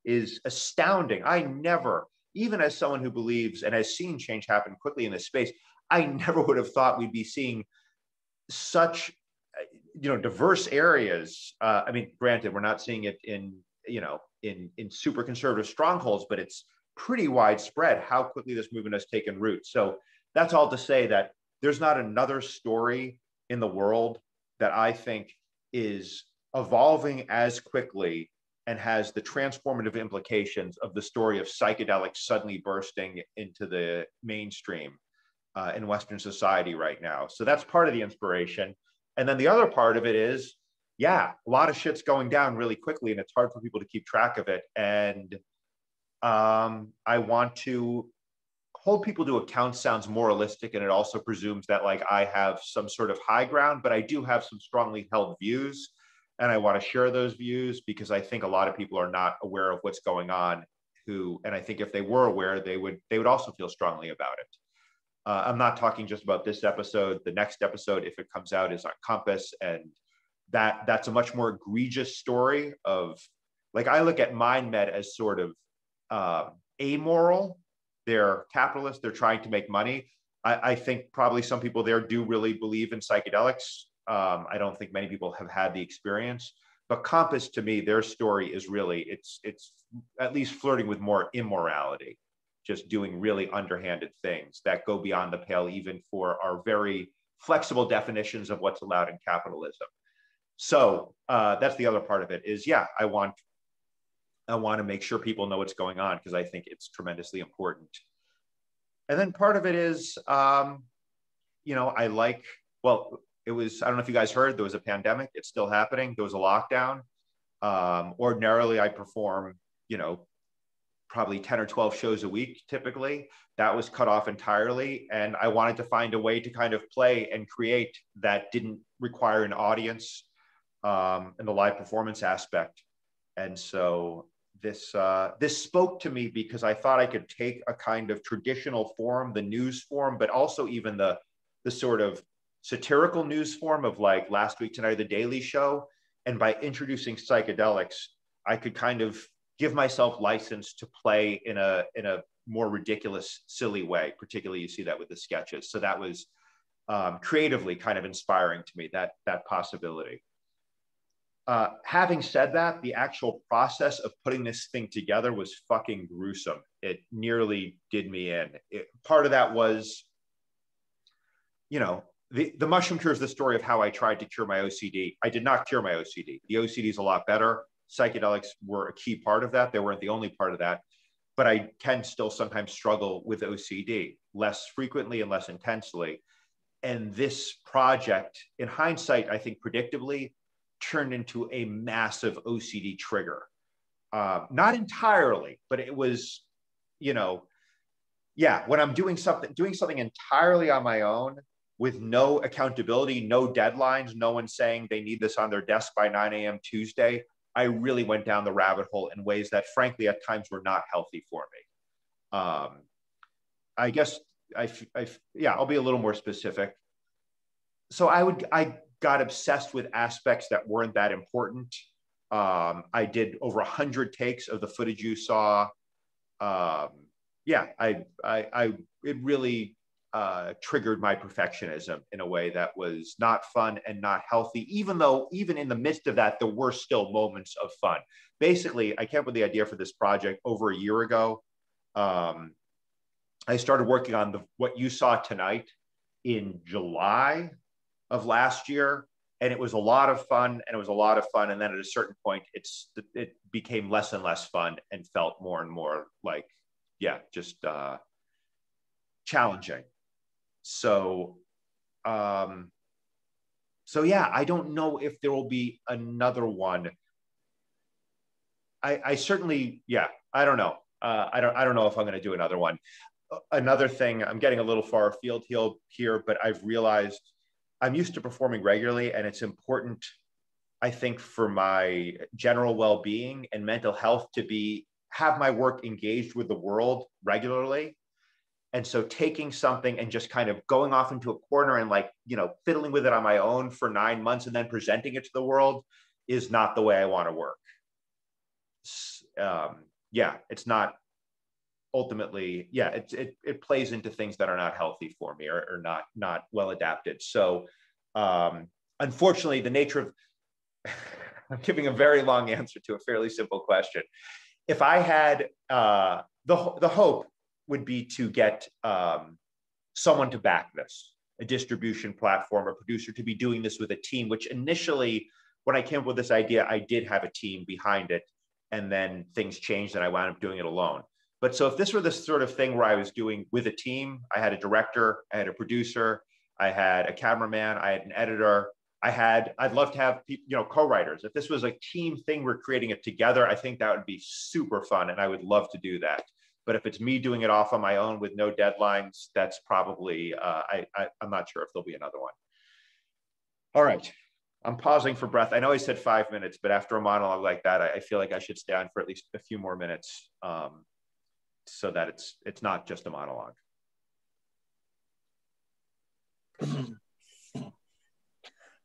[SPEAKER 2] is astounding. I never, even as someone who believes and has seen change happen quickly in this space, I never would have thought we'd be seeing such, you know, diverse areas. I mean, granted, we're not seeing it in, you know, in super conservative strongholds, but it's pretty widespread how quickly this movement has taken root. So that's all to say that there's not another story in the world that I think is evolving as quickly and has the transformative implications of the story of psychedelics suddenly bursting into the mainstream in Western society right now. So that's part of the inspiration. And then the other part of it is, yeah, a lot of shit's going down really quickly and it's hard for people to keep track of it. And I want to hold people to account sounds moralistic, and it also presumes that like I have some sort of high ground, but I do have some strongly held views, and I want to share those views because I think a lot of people are not aware of what's going on. And I think if they were aware, they would also feel strongly about it. I'm not talking just about this episode. The next episode, if it comes out, is on Compass, and that's a much more egregious story of, like, I look at MindMed as sort of amoral. They're capitalists. They're trying to make money. I think probably some people there do really believe in psychedelics. I don't think many people have had the experience. But Compass, to me, their story is really, it's at least flirting with more immorality, just doing really underhanded things that go beyond the pale even for our very flexible definitions of what's allowed in capitalism. So that's the other part of it is, yeah, I want to make sure people know what's going on because I think it's tremendously important. And then part of it is, you know, it was, I don't know if you guys heard, there was a pandemic. It's still happening. There was a lockdown. Ordinarily, I perform, you know, probably 10 or 12 shows a week, typically. That was cut off entirely. And I wanted to find a way to kind of play and create that didn't require an audience and the live performance aspect. And so this spoke to me because I thought I could take a kind of traditional form, the news form, but also even the sort of satirical news form of like Last Week Tonight, The Daily Show. And by introducing psychedelics, I could kind of give myself license to play in a more ridiculous, silly way. Particularly, you see that with the sketches. So that was creatively kind of inspiring to me, that possibility. Having said that, the actual process of putting this thing together was fucking gruesome. It nearly did me in. Part of that was, you know, the mushroom cure is the story of how I tried to cure my OCD. I did not cure my OCD. The OCD is a lot better. Psychedelics were a key part of that. They weren't the only part of that. But I can still sometimes struggle with OCD, less frequently and less intensely. And this project, in hindsight, I think predictably, turned into a massive OCD trigger. Not entirely, but it was, you know, yeah, when I'm doing something entirely on my own, with no accountability, no deadlines, no one saying they need this on their desk by 9 a.m. Tuesday, I really went down the rabbit hole in ways that frankly at times were not healthy for me. I guess I'll be a little more specific. So I got obsessed with aspects that weren't that important. I did over 100 takes of the footage you saw. It really triggered my perfectionism in a way that was not fun and not healthy, even though even in the midst of that, there were still moments of fun. Basically, I came up with the idea for this project over a year ago. I started working on what you saw tonight in July of last year. And it was a lot of fun, and then at a certain point, it became less and less fun and felt more and more like, just challenging. So I don't know if there will be another one. I certainly, I don't know. I don't know if I'm going to do another one. Another thing, I'm getting a little far afield here, but I've realized I'm used to performing regularly, and it's important, I think, for my general well-being and mental health to have my work engaged with the world regularly. And so taking something and just kind of going off into a corner and fiddling with it on my own for 9 months and then presenting it to the world is not the way I want to work. It's not ultimately, it plays into things that are not healthy for me or not well adapted. So unfortunately, the nature of, I'm giving a very long answer to a fairly simple question. If I had, the hope would be to get someone to back this, a distribution platform, a producer, to be doing this with a team, which initially, when I came up with this idea, I did have a team behind it, and then things changed and I wound up doing it alone. But so if this were this sort of thing where I was doing with a team, I had a director, I had a producer, I had a cameraman, I had an editor, I'd love to have co-writers. If this was a team thing, we're creating it together, I think that would be super fun, and I would love to do that. But if it's me doing it off on my own with no deadlines, that's probably, I'm not sure if there'll be another one. All right, I'm pausing for breath. I know I said 5 minutes, but after a monologue like that, I feel like I should stay on for at least a few more minutes so that it's not just a monologue.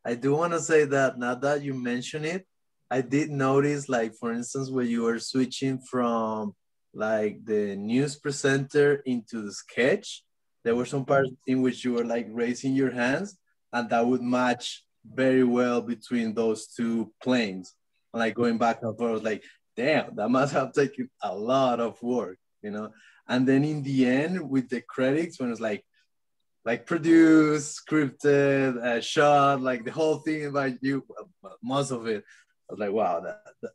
[SPEAKER 8] I do want to say that now that you mention it, I did notice, for instance, when you were switching from the news presenter into the sketch, there were some parts in which you were raising your hands, and that would match very well between those two planes. And going back and forth, damn, that must have taken a lot of work, And then in the end, with the credits, when it's produced, scripted, shot, the whole thing by you, most of it, I was wow, that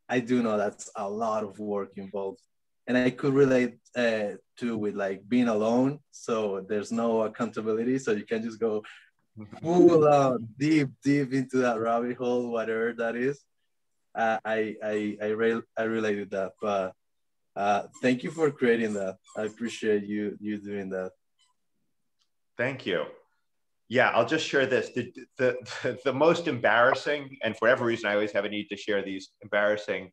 [SPEAKER 8] I do know that's a lot of work involved. And I could relate to with being alone. So there's no accountability. So you can just go full on deep into that rabbit hole, whatever that is. I related that, but thank you for creating that. I appreciate you doing that.
[SPEAKER 2] Thank you. Yeah, I'll just share this. The most embarrassing, and for whatever reason, I always have a need to share these embarrassing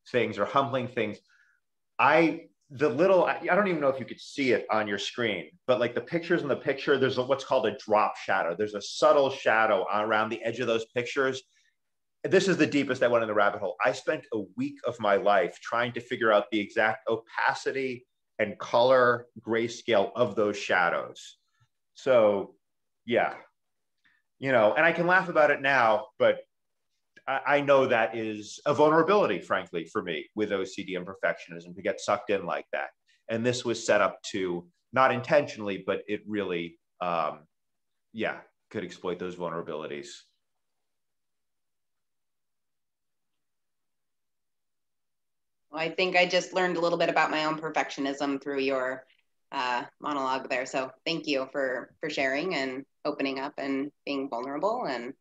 [SPEAKER 2] things or humbling things. I don't even know if you could see it on your screen, but the pictures in the picture, there's what's called a drop shadow. There's a subtle shadow around the edge of those pictures. This is the deepest I went in the rabbit hole. I spent a week of my life trying to figure out the exact opacity and color grayscale of those shadows. So yeah, and I can laugh about it now, but I know that is a vulnerability, frankly, for me with OCD and perfectionism, to get sucked in like that. And this was set up to, not intentionally, but it really, could exploit those vulnerabilities.
[SPEAKER 7] Well, I think I just learned a little bit about my own perfectionism through your monologue there. So thank you for sharing and opening up and being vulnerable, and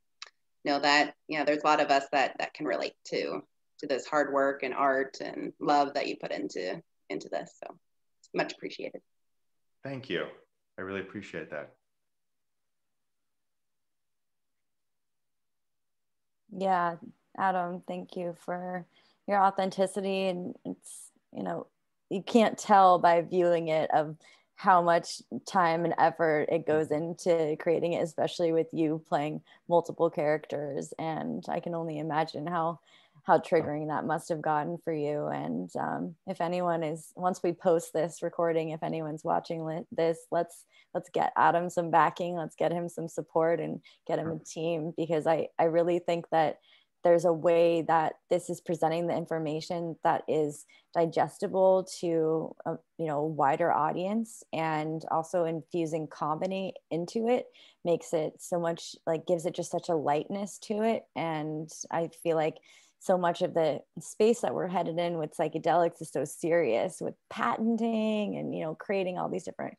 [SPEAKER 7] know that there's a lot of us that can relate to this hard work and art and love that you put into this. So it's much appreciated.
[SPEAKER 2] Thank you. I really appreciate that.
[SPEAKER 1] Yeah, Adam, thank you for your authenticity. And it's, you know, you can't tell by viewing it of how much time and effort it goes into creating it, especially with you playing multiple characters. And I can only imagine how triggering that must have gotten for you. And if anyone is, once we post this recording, if anyone's watching this, let's get Adam some backing, let's get him some support and get him a team, because I really think that there's a way that this is presenting the information that is digestible to a, you know, wider audience, and also infusing comedy into it makes it so much, like, gives it just such a lightness to it. And I feel like so much of the space that we're headed in with psychedelics is so serious, with patenting and, you know, creating all these different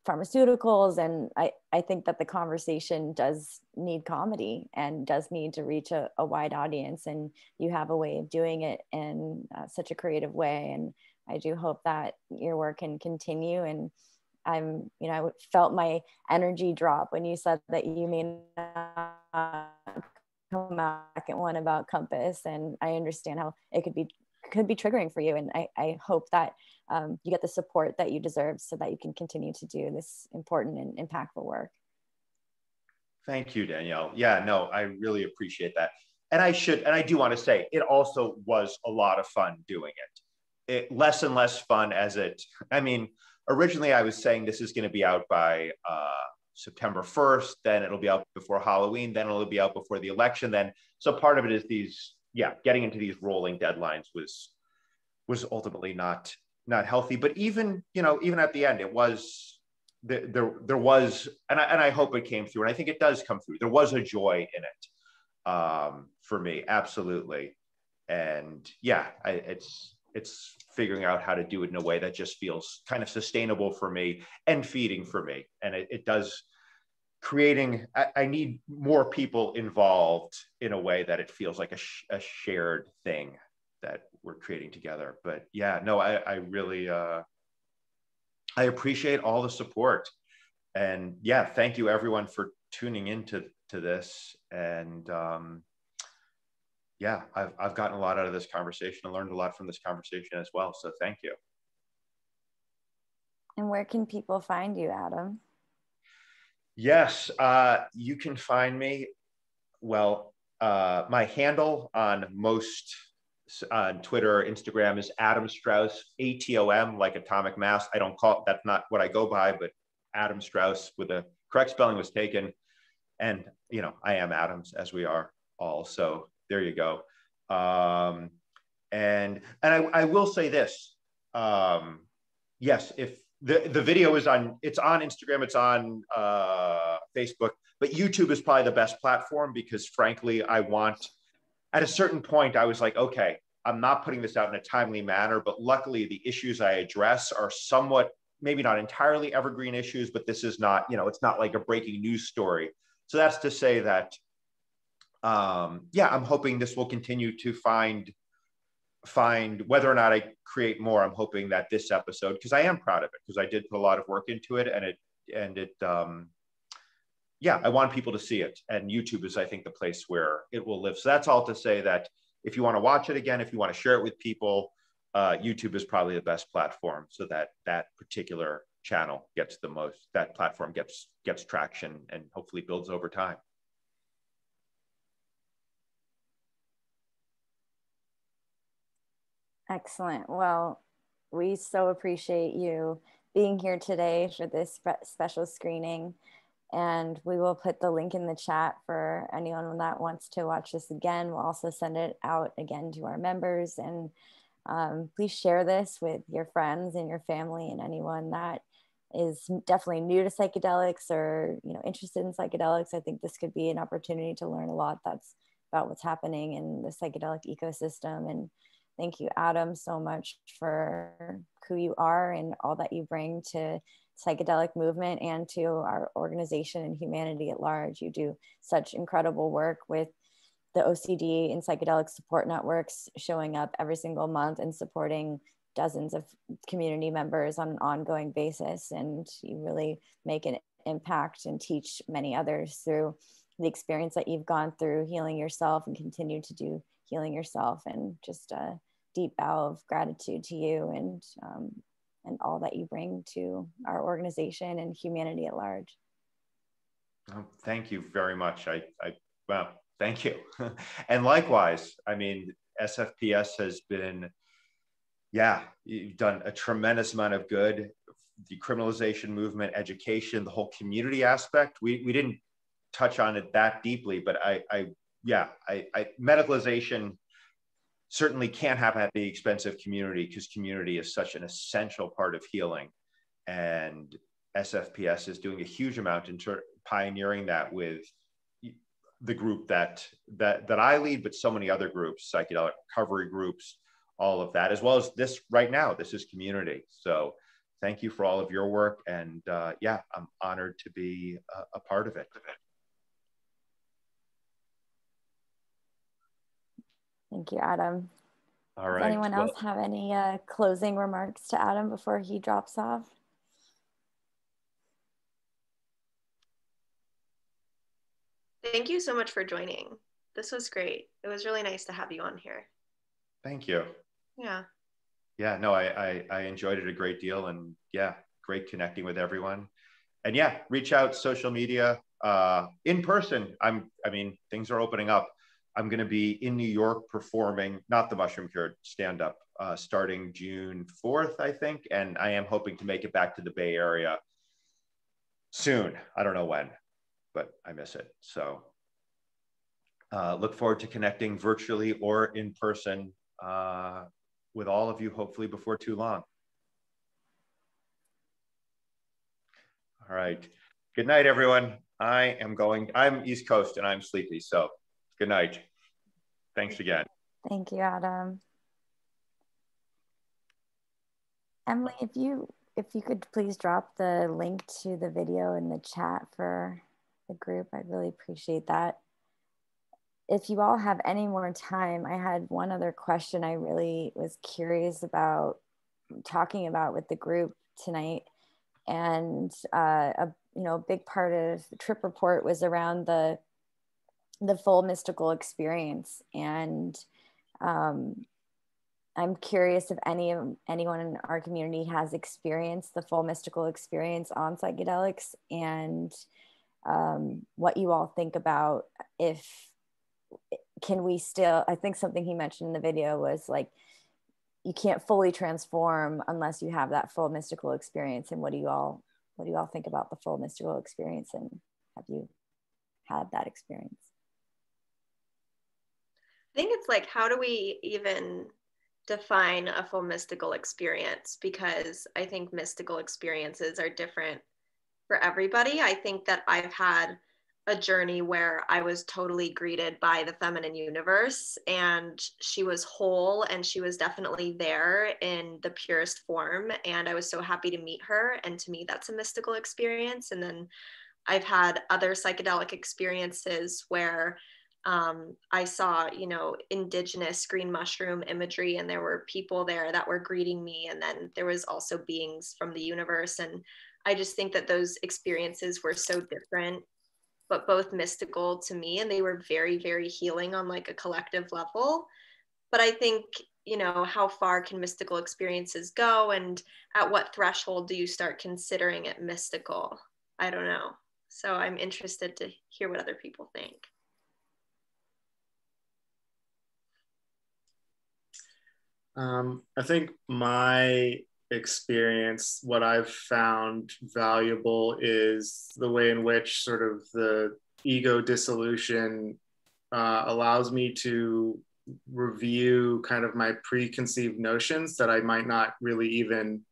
[SPEAKER 1] pharmaceuticals. And I think that the conversation does need comedy and does need to reach a wide audience. And you have a way of doing it in such a creative way. And I do hope that your work can continue. And I'm, you know, I felt my energy drop when you said that you may not come back at one about Compass. And I understand how it could be triggering for you. And I hope that you get the support that you deserve so that you can continue to do this important and impactful work.
[SPEAKER 2] Thank you, Danielle. Yeah, no, I really appreciate that. And I do want to say, it also was a lot of fun doing it. Less and less fun as I mean, originally I was saying this is going to be out by September 1st, then it'll be out before Halloween, then it'll be out before the election. Then, so part of it is getting into these rolling deadlines was ultimately not healthy. But even at the end, it was, there was, and I hope it came through, and I think it does come through. There was a joy in it for me, absolutely. And yeah, it's figuring out how to do it in a way that just feels kind of sustainable for me and feeding for me. And it does creating, I need more people involved in a way that it feels like a shared thing that we're creating together. But yeah, no, I really, I appreciate all the support. And yeah, thank you everyone for tuning into this. And yeah, I've gotten a lot out of this conversation. I learned a lot from this conversation as well. So thank you.
[SPEAKER 1] And where can people find you, Adam?
[SPEAKER 2] Yes, you can find me. Well, my handle on Twitter or Instagram is Adam Strauss, ATOM, like atomic mass. I don't call it, that's not what I go by, but Adam Strauss with the correct spelling was taken. And, you know, I am Adams, as we are all. So there you go. And I will say this. Yes, if the video is it's on Instagram, it's on Facebook, but YouTube is probably the best platform, because frankly, at a certain point, I was like, okay, I'm not putting this out in a timely manner, but luckily the issues I address are somewhat, maybe not entirely evergreen issues, but this is not, you know, it's not like a breaking news story. So that's to say that, yeah, I'm hoping this will continue to find whether or not I create more. I'm hoping that this episode, because I am proud of it, because I did put a lot of work into it, and it yeah, I want people to see it, and YouTube is, I think, the place where it will live. So that's all to say that if you want to watch it again, if you want to share it with people, YouTube is probably the best platform, so that particular channel gets the most, that platform gets traction and hopefully builds over time.
[SPEAKER 1] Excellent. Well, we so appreciate you being here today for this special screening. And we will put the link in the chat for anyone that wants to watch this again. We'll also send it out again to our members. And please share this with your friends and your family and anyone that is definitely new to psychedelics or, you know, interested in psychedelics. I think this could be an opportunity to learn a lot about what's happening in the psychedelic ecosystem. And thank you, Adam, so much for who you are and all that you bring to psychedelic movement and to our organization and humanity at large. You do such incredible work with the OCD and psychedelic support networks, showing up every single month and supporting dozens of community members on an ongoing basis. And you really make an impact and teach many others through the experience that you've gone through healing yourself and continue to do healing yourself, and just a deep bow of gratitude to you and all that you bring to our organization and humanity at large.
[SPEAKER 2] Oh, thank you very much. Well, thank you. And likewise, I mean, SFPS has been, yeah, you've done a tremendous amount of good. Decriminalization movement, education, the whole community aspect. We didn't touch on it that deeply, but medicalization certainly can't happen at the expense of community, because community is such an essential part of healing. And SFPS is doing a huge amount in pioneering that with the group that I lead, but so many other groups, psychedelic recovery groups, all of that, as well as this right now. This is community. So thank you for all of your work. And yeah, I'm honored to be a part of it.
[SPEAKER 1] Thank you, Adam.
[SPEAKER 2] All right.
[SPEAKER 1] Does anyone else have any closing remarks to Adam before he drops off?
[SPEAKER 5] Thank you so much for joining. This was great. It was really nice to have you on here.
[SPEAKER 2] Thank you.
[SPEAKER 5] Yeah.
[SPEAKER 2] Yeah, no, I enjoyed it a great deal, and yeah, great connecting with everyone. And yeah, reach out, social media, in person. I mean, things are opening up. I'm going to be in New York performing, not the Mushroom Cure, stand-up, starting June 4th, I think. And I am hoping to make it back to the Bay Area soon. I don't know when, but I miss it. So look forward to connecting virtually or in person with all of you, hopefully before too long. All right. Good night, everyone. I'm East Coast and I'm sleepy, so good night. Thanks again.
[SPEAKER 1] Thank you, Adam. Emily, if you could please drop the link to the video in the chat for the group, I'd really appreciate that. If you all have any more time, I had one other question I really was curious about talking about with the group tonight. And a big part of the trip report was around the full mystical experience. And I'm curious if anyone in our community has experienced the full mystical experience on psychedelics, and what you all think about I think something he mentioned in the video was like, you can't fully transform unless you have that full mystical experience. And what do you all think about the full mystical experience, and have you had that experience?
[SPEAKER 5] I think it's like, how do we even define a full mystical experience? Because I think mystical experiences are different for everybody. I think that I've had a journey where I was totally greeted by the feminine universe, and she was whole, and she was definitely there in the purest form. And I was so happy to meet her. And to me, that's a mystical experience. And then I've had other psychedelic experiences where I saw, indigenous green mushroom imagery, and there were people there that were greeting me. And then there was also beings from the universe. And I just think that those experiences were so different, but both mystical to me. And they were very, very healing on like a collective level. But I think, how far can mystical experiences go? And at what threshold do you start considering it mystical? I don't know. So I'm interested to hear what other people think.
[SPEAKER 9] I think my experience, what I've found valuable is the way in which sort of the ego dissolution allows me to review kind of my preconceived notions that I might not really even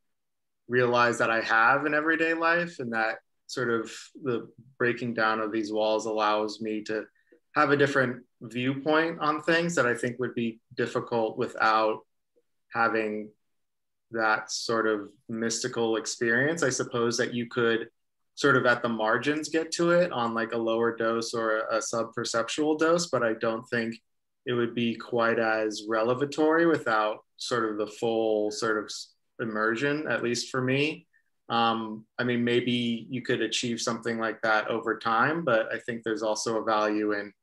[SPEAKER 9] realize that I have in everyday life. And that sort of the breaking down of these walls allows me to have a different viewpoint on things that I think would be difficult without having that sort of mystical experience. I suppose that you could sort of at the margins get to it on like a lower dose or a sub-perceptual dose, but I don't think it would be quite as revelatory without sort of the full sort of immersion, at least for me. I mean, maybe you could achieve something like that over time, but I think there's also a value in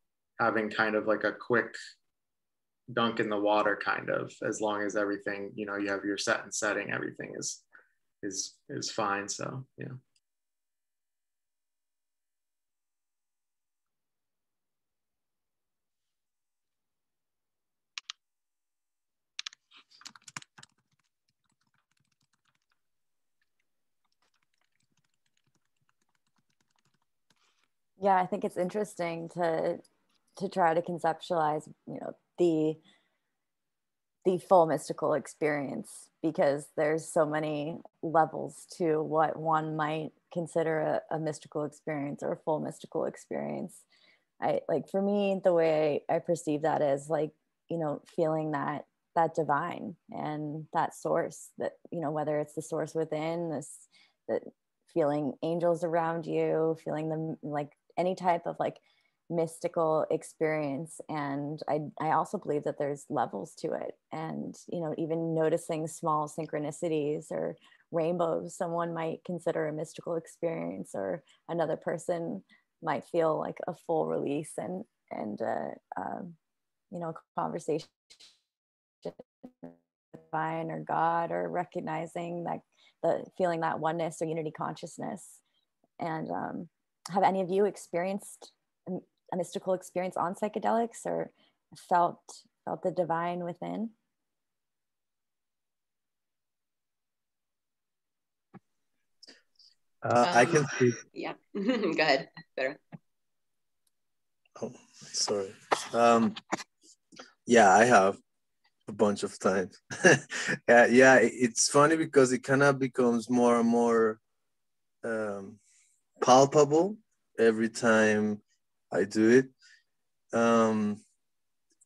[SPEAKER 9] having kind of like a quick dunk in the water, kind of, as long as everything, you know, you have your set and setting, everything is fine. So yeah.
[SPEAKER 1] Yeah, I think it's interesting to try to conceptualize, you know, the full mystical experience, because there's so many levels to what one might consider a mystical experience or a full mystical experience. I like, for me, the way I perceive that is like, you know, feeling that divine and that source, that, you know, whether it's the source within this, that feeling angels around you, feeling them, like any type of like mystical experience. And I also believe that there's levels to it, and, you know, even noticing small synchronicities or rainbows someone might consider a mystical experience, or another person might feel like a full release and you know, conversation with divine or God, or recognizing that, the feeling that oneness or unity consciousness. And have any of you experienced a mystical experience on psychedelics, or felt the divine within?
[SPEAKER 8] I can speak.
[SPEAKER 7] Yeah. Go ahead. Better.
[SPEAKER 8] Oh, sorry. Yeah, I have a bunch of times. Yeah, it's funny because it kind of becomes more and more palpable every time I do it. And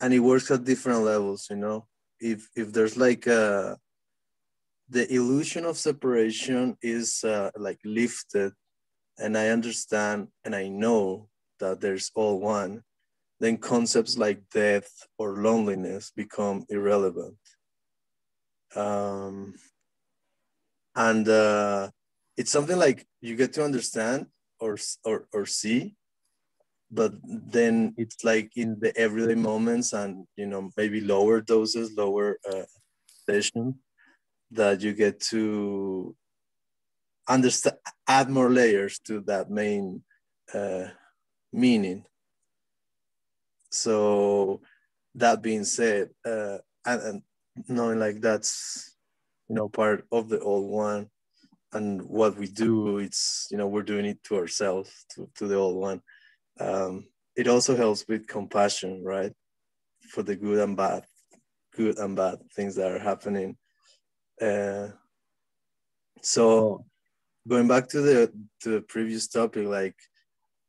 [SPEAKER 8] it works at different levels, you know. If there's like the illusion of separation is like lifted, and I understand and I know that there's all one, then concepts like death or loneliness become irrelevant. Um, and it's something like you get to understand or see, but then it's like in the everyday moments, and, you know, maybe lower doses, lower sessions, that you get to understand, add more layers to that main meaning. So that being said, and knowing like that's, you know, part of the old one, and what we do, it's, you know, we're doing it to ourselves, to the old one. It also helps with compassion, right, for the good and bad things that are happening. So going back to the previous topic, like,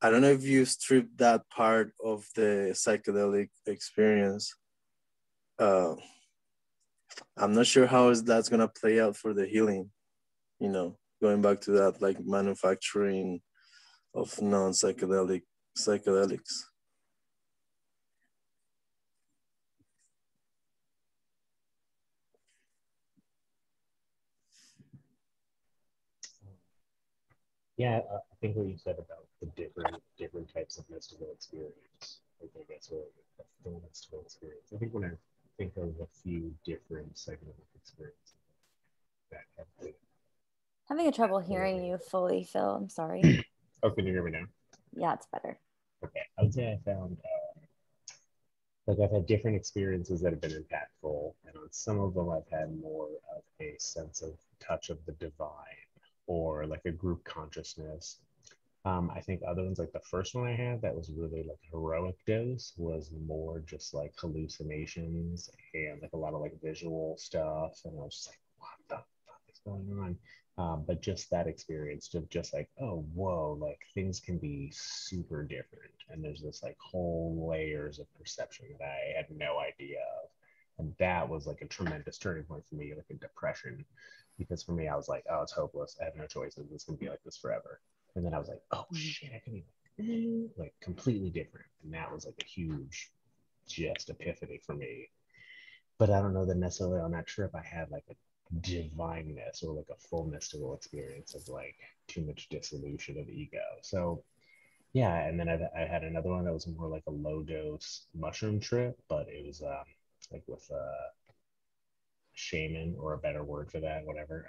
[SPEAKER 8] I don't know if you strip that part of the psychedelic experience. I'm not sure how is that's gonna play out for the healing. You know, going back to that, like, manufacturing of psychedelics.
[SPEAKER 10] Yeah, I think what you said about the different types of mystical experience, I think that's really the mystical experience. I think when I think of a few different psychedelic experiences that have been,
[SPEAKER 1] Having a trouble hearing you fully, Phil. I'm sorry.
[SPEAKER 10] oh, can you hear me now?
[SPEAKER 1] Yeah, it's better.
[SPEAKER 10] Okay, I would say I found like I've had different experiences that have been impactful, and on some of them I've had more of a sense of touch of the divine, or like a group consciousness. I think other ones, like the first one I had that was really like heroic dose, was more just like hallucinations and like a lot of like visual stuff. And I was just like, what the fuck is going on? But just that experience of just like, oh, whoa, like things can be super different. And there's this like whole layers of perception that I had no idea of. And that was like a tremendous turning point for me, like a depression. Because for me, I was like, oh, it's hopeless. I have no choices. It's going to be like this forever. And then I was like, oh shit, I can be like completely different. And that was like a huge just epiphany for me. But I don't know that necessarily on that trip I had like a divineness or like a full mystical experience of like too much dissolution of ego. So yeah, and then I had another one that was more like a low dose mushroom trip, but it was like with a shaman, or a better word for that, whatever.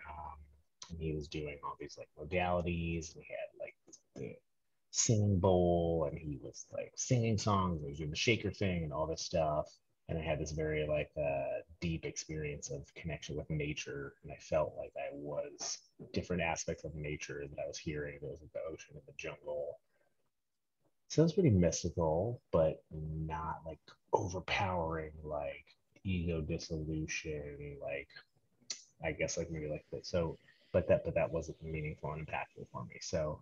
[SPEAKER 10] And he was doing all these like modalities, and he had like the singing bowl, and he was like singing songs, and he was doing the shaker thing and all this stuff. And I had this very like deep experience of connection with nature, and I felt like I was different aspects of nature that I was hearing. There was like the ocean and the jungle. So it was pretty mystical, but not like overpowering, like ego dissolution, like I guess like maybe like that. So, but that wasn't meaningful and impactful for me. So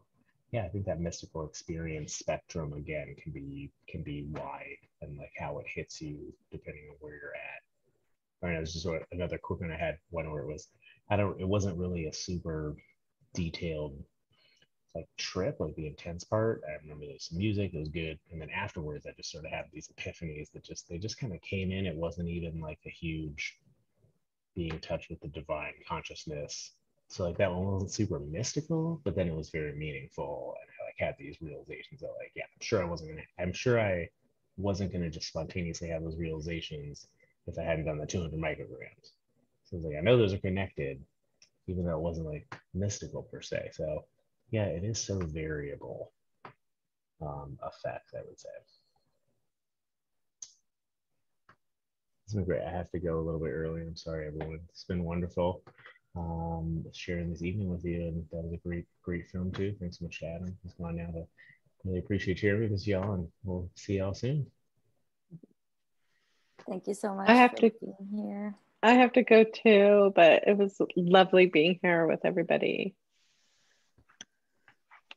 [SPEAKER 10] yeah, I think that mystical experience spectrum again can be wide, and like how it hits you depending on where you're at. I mean, it was just another quick one. I had one where it wasn't really a super detailed like trip, like the intense part. I remember there was some music, it was good, and then afterwards I just sort of had these epiphanies that they just kind of came in. It wasn't even like a huge being in touch with the divine consciousness. So like that one wasn't super mystical, but then it was very meaningful, and I like had these realizations that like, yeah, I'm sure I wasn't gonna just spontaneously have those realizations if I hadn't done the 200 micrograms. So like I know those are connected, even though it wasn't like mystical per se. So yeah, it is so variable effect, I would say. It's been great. I have to go a little bit early. I'm sorry, everyone. It's been wonderful sharing this evening with you, and that was a great film too. Thanks so much to Adam. He's gone now, to really appreciate hearing with y'all, and we'll see y'all soon.
[SPEAKER 1] Thank you so much
[SPEAKER 11] I have
[SPEAKER 1] for
[SPEAKER 11] to
[SPEAKER 1] being here.
[SPEAKER 11] I have to go too, but it was lovely being here with everybody.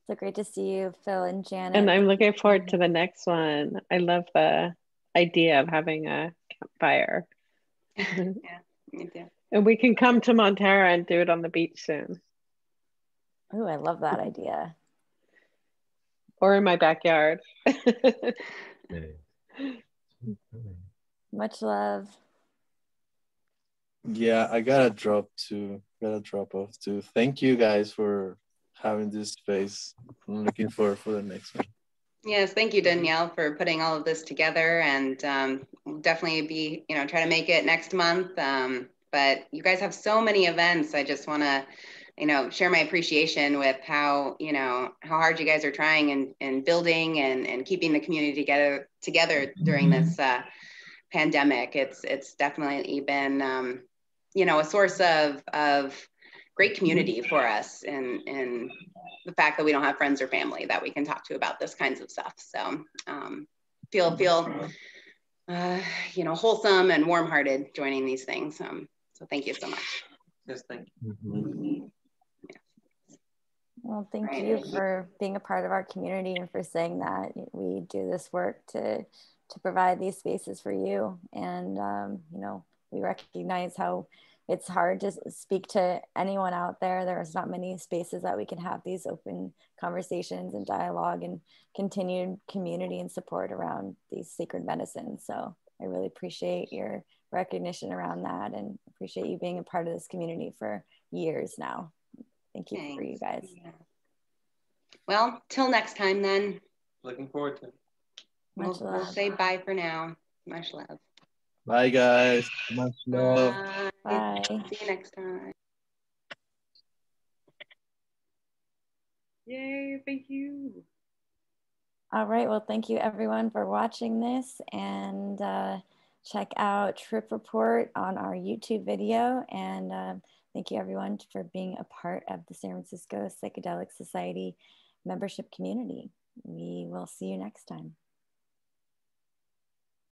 [SPEAKER 1] So great to see you, Phil and Janet.
[SPEAKER 11] And I'm looking forward to the next one. I love the idea of having a campfire.
[SPEAKER 7] Yeah, me too.
[SPEAKER 11] And we can come to Montara and do it on the beach soon.
[SPEAKER 1] Oh, I love that idea.
[SPEAKER 11] Or in my backyard.
[SPEAKER 1] Much love.
[SPEAKER 8] Yeah, I gotta drop off too. Thank you guys for having this space. I'm looking forward for the next one.
[SPEAKER 7] Yes, thank you, Danielle, for putting all of this together, and we'll definitely be, try to make it next month. But you guys have so many events. I just want to, share my appreciation with how hard you guys are trying and building and keeping the community together during this pandemic. It's definitely been, a source of great community for us, and the fact that we don't have friends or family that we can talk to about this kinds of stuff. So feel wholesome and warm-hearted joining these things. So thank you so much.
[SPEAKER 12] Yes, thank you.
[SPEAKER 1] Well, thank you for being a part of our community and for saying that we do this work to provide these spaces for you. And, we recognize how it's hard to speak to anyone out there. There's not many spaces that we can have these open conversations and dialogue and continued community and support around these sacred medicines. So I really appreciate your recognition around that, and appreciate you being a part of this community for years now. Thank you. Thanks. For you guys. Yeah.
[SPEAKER 7] Well, till next time then.
[SPEAKER 12] Looking forward to it.
[SPEAKER 7] We'll say bye for now. Much love.
[SPEAKER 8] Bye, guys. Much love.
[SPEAKER 1] Bye.
[SPEAKER 7] See you next time.
[SPEAKER 3] Yay, thank you.
[SPEAKER 1] All right, well, thank you everyone for watching this, and check out Trip Report on our YouTube video, and thank you everyone for being a part of the San Francisco Psychedelic Society membership community. We will see you next time.